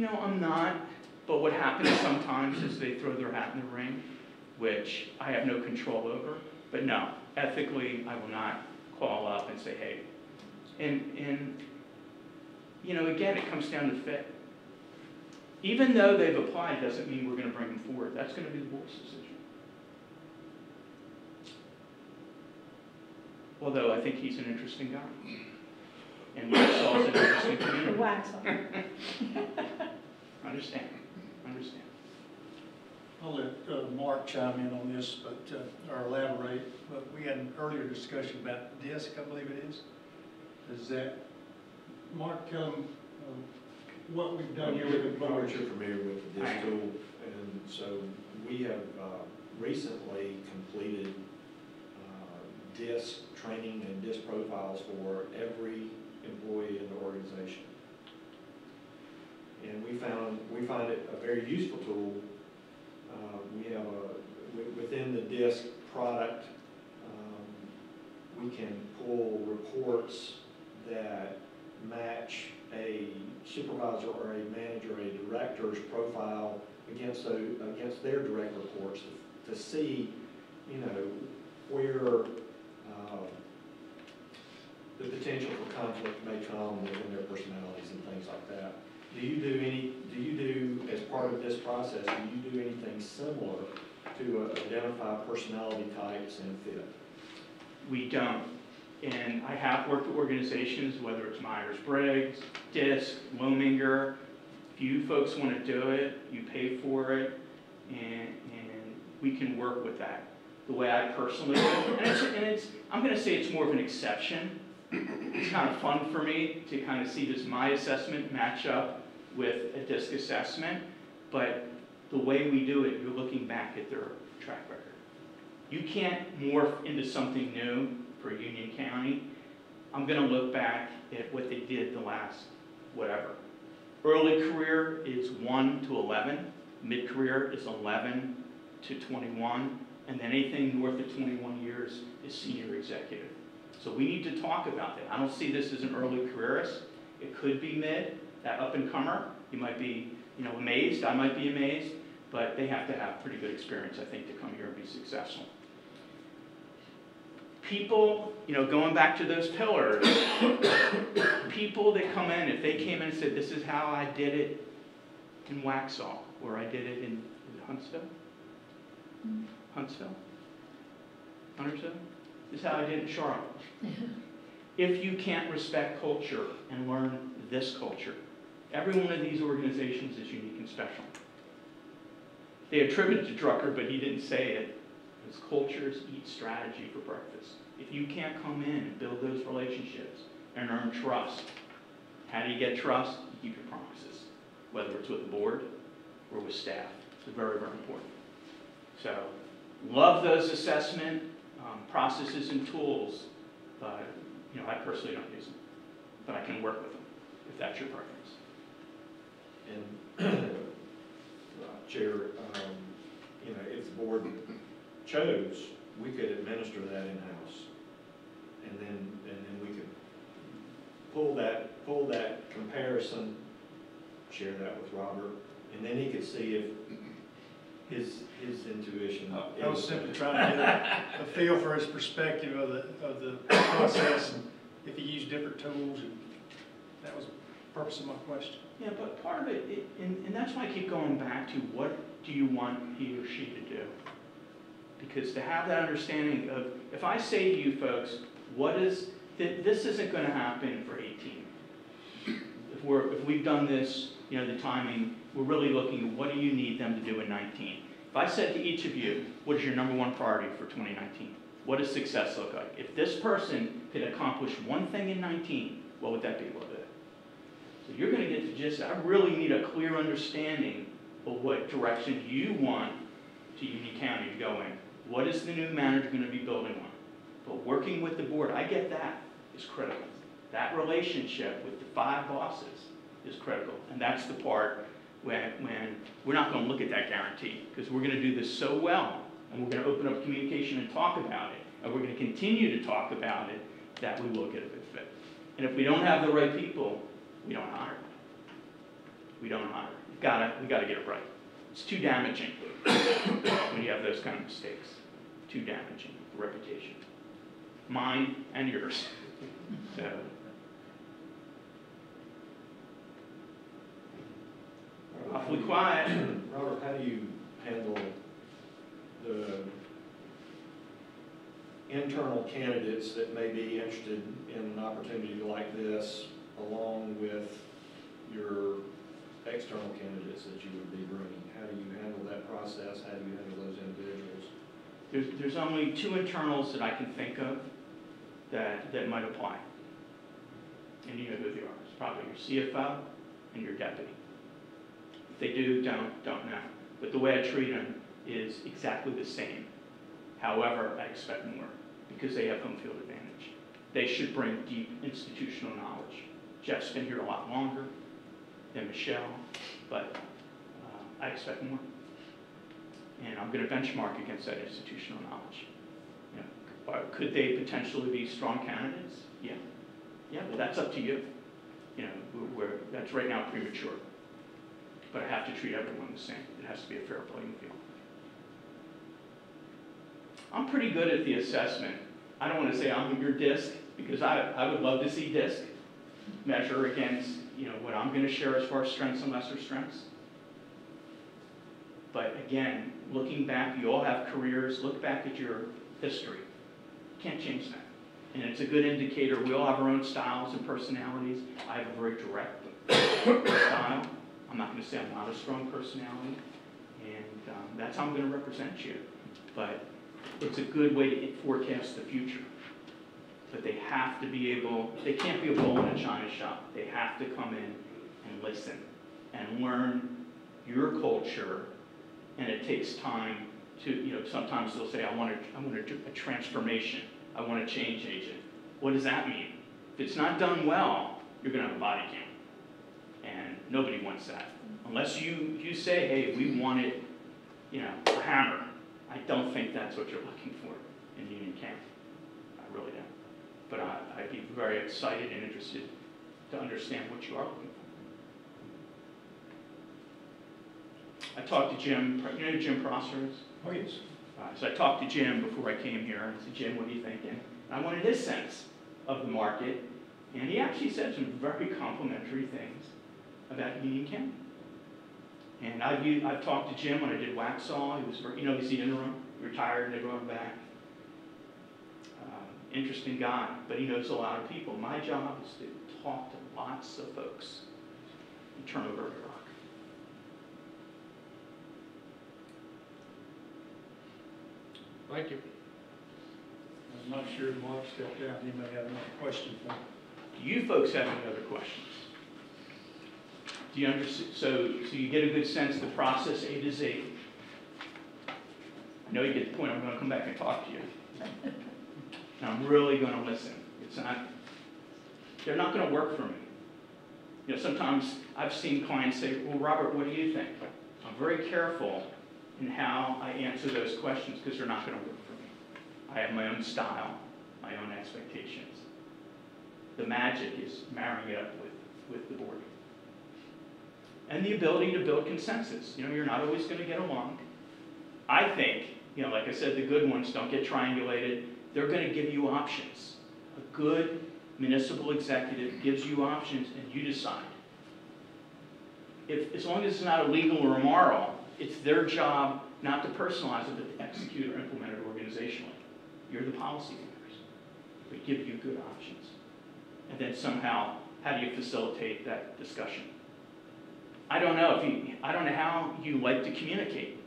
I'm not. But what happens sometimes is they throw their hat in the ring, which I have no control over. But no, ethically, I will not call up and say, hey. And you know, again, it comes down to fit. Even though they've applied, doesn't mean we're going to bring them forward. That's going to be the board's decision. Although I think he's an interesting guy. And Waxhaw's an interesting community. Waxhaw. Understand. Understand. I'll let Mark chime in on this, but, or elaborate, but we had an earlier discussion about DISC, I believe it is. Is that, Mark, tell them what we've done here with the board. You're familiar with the DISC tool, and so we have recently completed DISC training and DISC profiles for every employee in the organization. And we find it a very useful tool. We have within the DISC product, we can pull reports that match a supervisor or a manager, a director's profile against their direct reports to see, you know, where the potential for conflict may come within their personalities and things like that. Do you do, as part of this process, do you do anything similar to identify personality types and fit? We don't. And I have worked with organizations, whether it's Myers-Briggs, DISC, Lominger. If you folks want to do it, you pay for it, and we can work with that. The way I personally do it, I'm going to say it's more of an exception. It's kind of fun for me to kind of see does my assessment match up with a DISC assessment, but the way we do it, you're looking back at their track record. You can't morph into something new for Union County. I'm going to look back at what they did the last whatever. Early career is 1 to 11, mid-career is 11 to 21, and then anything north of 21 years is senior executive. So we need to talk about that. I don't see this as an early careerist. It could be mid, that up-and-comer. You might be, you know, amazed. I might be amazed. But they have to have pretty good experience, I think, to come here and be successful. People, you know, going back to those pillars, people that come in, if they came in and said, this is how I did it in Waxhaw, or I did it in Huntsville? Huntsville? This is how I did it in Charlotte. If you can't respect culture and learn this culture, every one of these organizations is unique and special. They attribute it to Drucker, but he didn't say it. It's cultures eat strategy for breakfast. If you can't come in and build those relationships and earn trust, how do you get trust? You keep your promises, whether it's with the board or with staff. It's very, very important. So, love those assessment processes and tools, but you know, I personally don't use them, but I can work with them if that's your preference. And Chair, you know, if the board chose, we could administer that in-house, and then we could pull that comparison, share that with Robert, and then he could see if his intuition. I was simply trying to get a feel for his perspective of the process, and if he used different tools, and that was the purpose of my question. Yeah, but part of it, and that's why I keep going back to what do you want he or she to do? Because to have that understanding of, if I say to you folks, this isn't going to happen for 18. If we've done this, you know, the timing, we're really looking at what do you need them to do in 19. If I said to each of you, what is your #1 priority for 2019? What does success look like? If this person could accomplish one thing in 19, what would that be? What would it? So you're going to get to just, I really need a clear understanding of what direction you want to Union County to go in. What is the new manager going to be building on? But working with the board, I get that, is critical. That relationship with the 5 bosses is critical. And that's the part when we're not going to look at that guarantee, because we're going to do this so well, and we're going to open up communication and talk about it, and we're going to continue to talk about it, that we will get a good fit. And if we don't have the right people, we don't hire. We don't hire. We got to get it right. It's too damaging when you have those kind of mistakes. Too damaging, the reputation. Mine and yours. So. quiet. Robert, how do you handle the internal candidates that may be interested in an opportunity like this, along with your external candidates that you would be bringing? How do you handle that process? How do you handle those individuals? There's only 2 internals that I can think of that might apply. And you know who they are. It's probably your CFO and your deputy. If they do, don't know. But the way I treat them is exactly the same. However, I expect more because they have home field advantage. They should bring deep institutional knowledge. Jeff's been here a lot longer than Michelle, but I expect more. And I'm going to benchmark against that institutional knowledge. You know, could they potentially be strong candidates? Yeah. Yeah, but that's up to you. You know, that's right now premature. But I have to treat everyone the same. It has to be a fair playing field. I'm pretty good at the assessment. I don't want to say I'm your DISC, because I would love to see DISC measure against, you know, what I'm going to share as far as strengths and lesser strengths. But again, looking back, you all have careers. Look back at your history. Can't change that. And it's a good indicator. We all have our own styles and personalities. I have a very direct style. I'm not going to say I'm not a strong personality. And that's how I'm going to represent you. But it's a good way to forecast the future. But they have to be able, they can't be a bull in a china shop. They have to come in and listen and learn your culture. And it takes time to, you know, sometimes they'll say, I want a transformation. I want a change agent. What does that mean? If it's not done well, you're going to have a body count. And nobody wants that. Unless you say, hey, we want it, you know, a hammer. I don't think that's what you're looking for in union camp. I really don't. But I'd be very excited and interested to understand what you are looking for. I talked to Jim, you know who Jim Prosser is? Oh, yes. So I talked to Jim before I came here, and I said, Jim, what are you thinking? And I wanted his sense of the market, and he actually said some very complimentary things about union camp. And I've talked to Jim when I did Waxhaw. He was, you know, he's the interim, retired, never went back. Interesting guy, but he knows a lot of people. My job is to talk to lots of folks and turn over every rock. Thank you. I'm not sure Mark stepped out. He may have another question for me. Do you folks have any other questions? Do you understand? So you get a good sense of the process A to Z. I know you get the point. I'm going to come back and talk to you. And I'm really going to listen. It's not, they're not going to work for me. You know, sometimes I've seen clients say, well, Robert, what do you think? I'm very careful in how I answer those questions because they're not going to work for me. I have my own style, my own expectations. The magic is marrying it up with the board. And the ability to build consensus. You know, you're not always going to get along. I think, you know, like I said, the good ones don't get triangulated. They're going to give you options. A good municipal executive gives you options and you decide. As long as it's not illegal or immoral, it's their job not to personalize it, but to execute or implement it organizationally. You're the policy makers. They give you good options. And then somehow, how do you facilitate that discussion? I don't know how you like to communicate,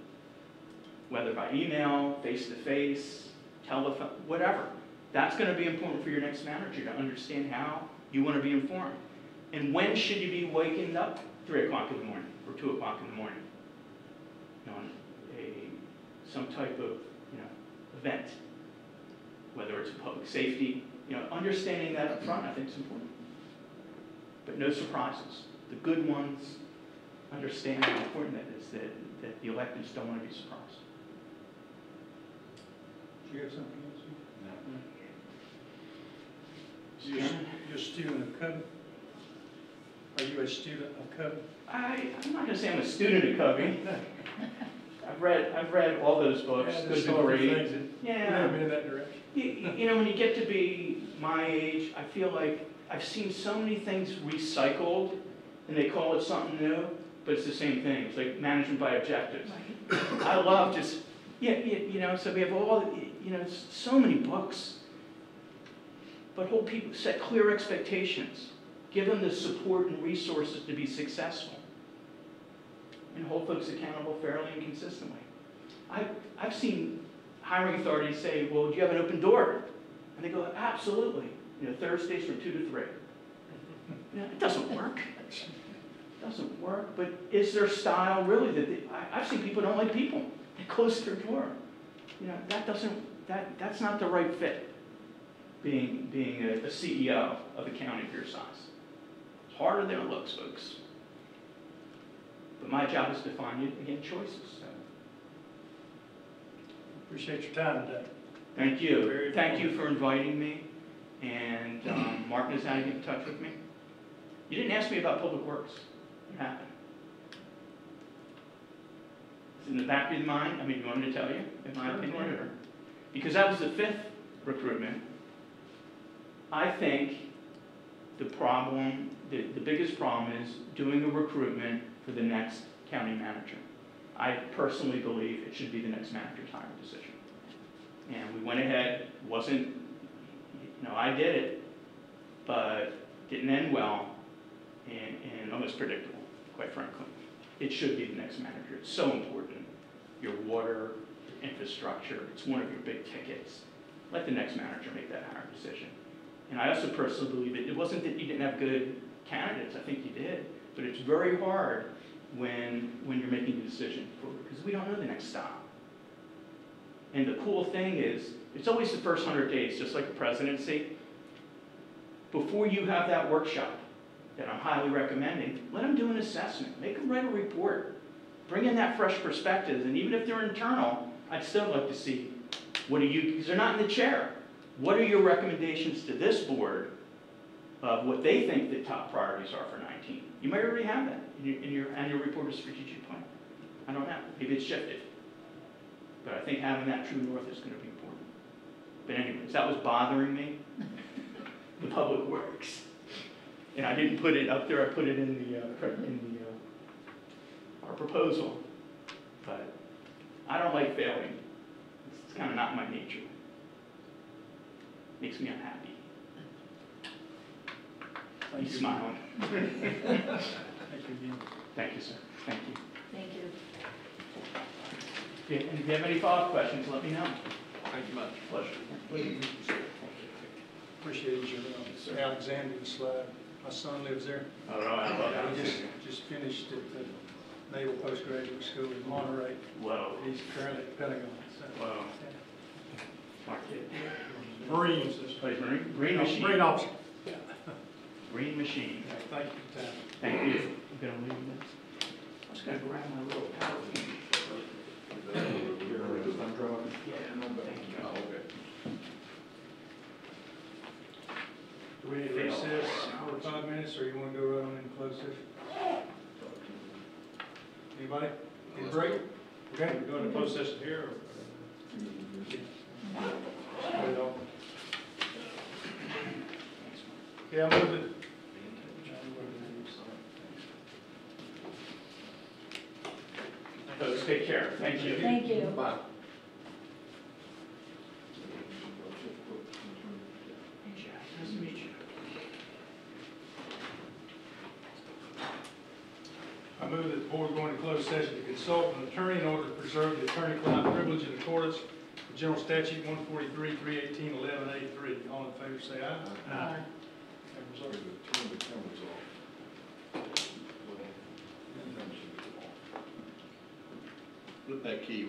whether by email, face-to-face, telephone, whatever. That's going to be important for your next manager to understand how you want to be informed. And when should you be waking up? 3 o'clock in the morning or 2 o'clock in the morning. You know, some type of, you know, event, whether it's public safety. You know, understanding that up front, I think, is important. But no surprises. The good ones understand how important that is, that the electeds don't want to be surprised. Do you have something else? No. You're a student of Covey? Are you a student of Covey? I'm not going to say I'm a student of Covey. I've read all those books. Yeah, Good to great. Never been in that direction. You know, when you get to be my age, I feel like I've seen so many things recycled, and they call it something new, but it's the same thing. It's like management by objectives. I love just, you know, so we have all, you know, so many books. But hold people, set clear expectations. Give them the support and resources to be successful. And hold folks accountable fairly and consistently. I've seen hiring authorities say, well, do you have an open door? And they go, absolutely. You know, Thursdays from 2 to 3. You know, it doesn't work. It doesn't work. But is their style really that I've seen people who don't like people. They close their door. You know, that's not the right fit. Being a CEO of a county of your size. It's harder than it looks, folks. But my job is to find you, again, choices. So. Appreciate your time today. Thank you. Thank you for inviting me. And Mark knows how to get in touch with me. You didn't ask me about Public Works. What happened? It's in the back of your mind. I mean, you want me to tell you, in my opinion? Or, because that was the 5th recruitment. I think the problem, the biggest problem is doing a recruitment for the next county manager. I personally believe it should be the next manager's hiring decision. And we went ahead, wasn't, you know, I did it, but didn't end well and almost predictable, quite frankly. It should be the next manager. It's so important. Your water, your infrastructure, it's one of your big tickets. Let the next manager make that hiring decision. And I also personally believe it wasn't that you didn't have good candidates, I think you did, but it's very hard when you're making a decision, because we don't know the next stop. And the cool thing is, it's always the first 100 days, just like a presidency. Before you have that workshop that I'm highly recommending, let them do an assessment, make them write a report, bring in that fresh perspective, and even if they're internal, I'd still like to see, what do you, because they're not in the chair. What are your recommendations to this board of what they think the top priorities are for 19? You might already have that in your annual report or strategic plan. I don't know. Maybe it's shifted. But I think having that true north is going to be important. But anyways, that was bothering me, the Public Works. And I didn't put it up there. I put it in our proposal. But I don't like failing. It's kind of not my nature. Makes me unhappy. He's smiling. Thank you again. Thank you, sir. Thank you. Thank you. And if you have any follow-up questions, let me know. Thank you much. Pleasure. Appreciate your Alexandria slide. My son lives there. All right. I love He that. just finished at the Naval Postgraduate School in Monterey. Whoa. He's currently at Pentagon. So. Whoa. Smart kid. Marines. Plays Marine? Green machine. Marine officer. Green machine. Yeah, thank you for your time. Thank you. I'm going to leave this. I'm just going to grab my little power. Yeah, thank you. Do we need to recess for 5 minutes, or you want to go right on in closed session? Anybody? Need a break? Okay, we're going to closed session here. Okay, I'll move it. Folks, take care. Thank you. Thank you. Bye. Hey, Jack. Nice to meet you. I move that the board go into closed session to consult with an attorney in order to preserve the attorney-client privilege in accordance with General Statute 143, 318, 11A3. All in favor say aye. Aye. Put that key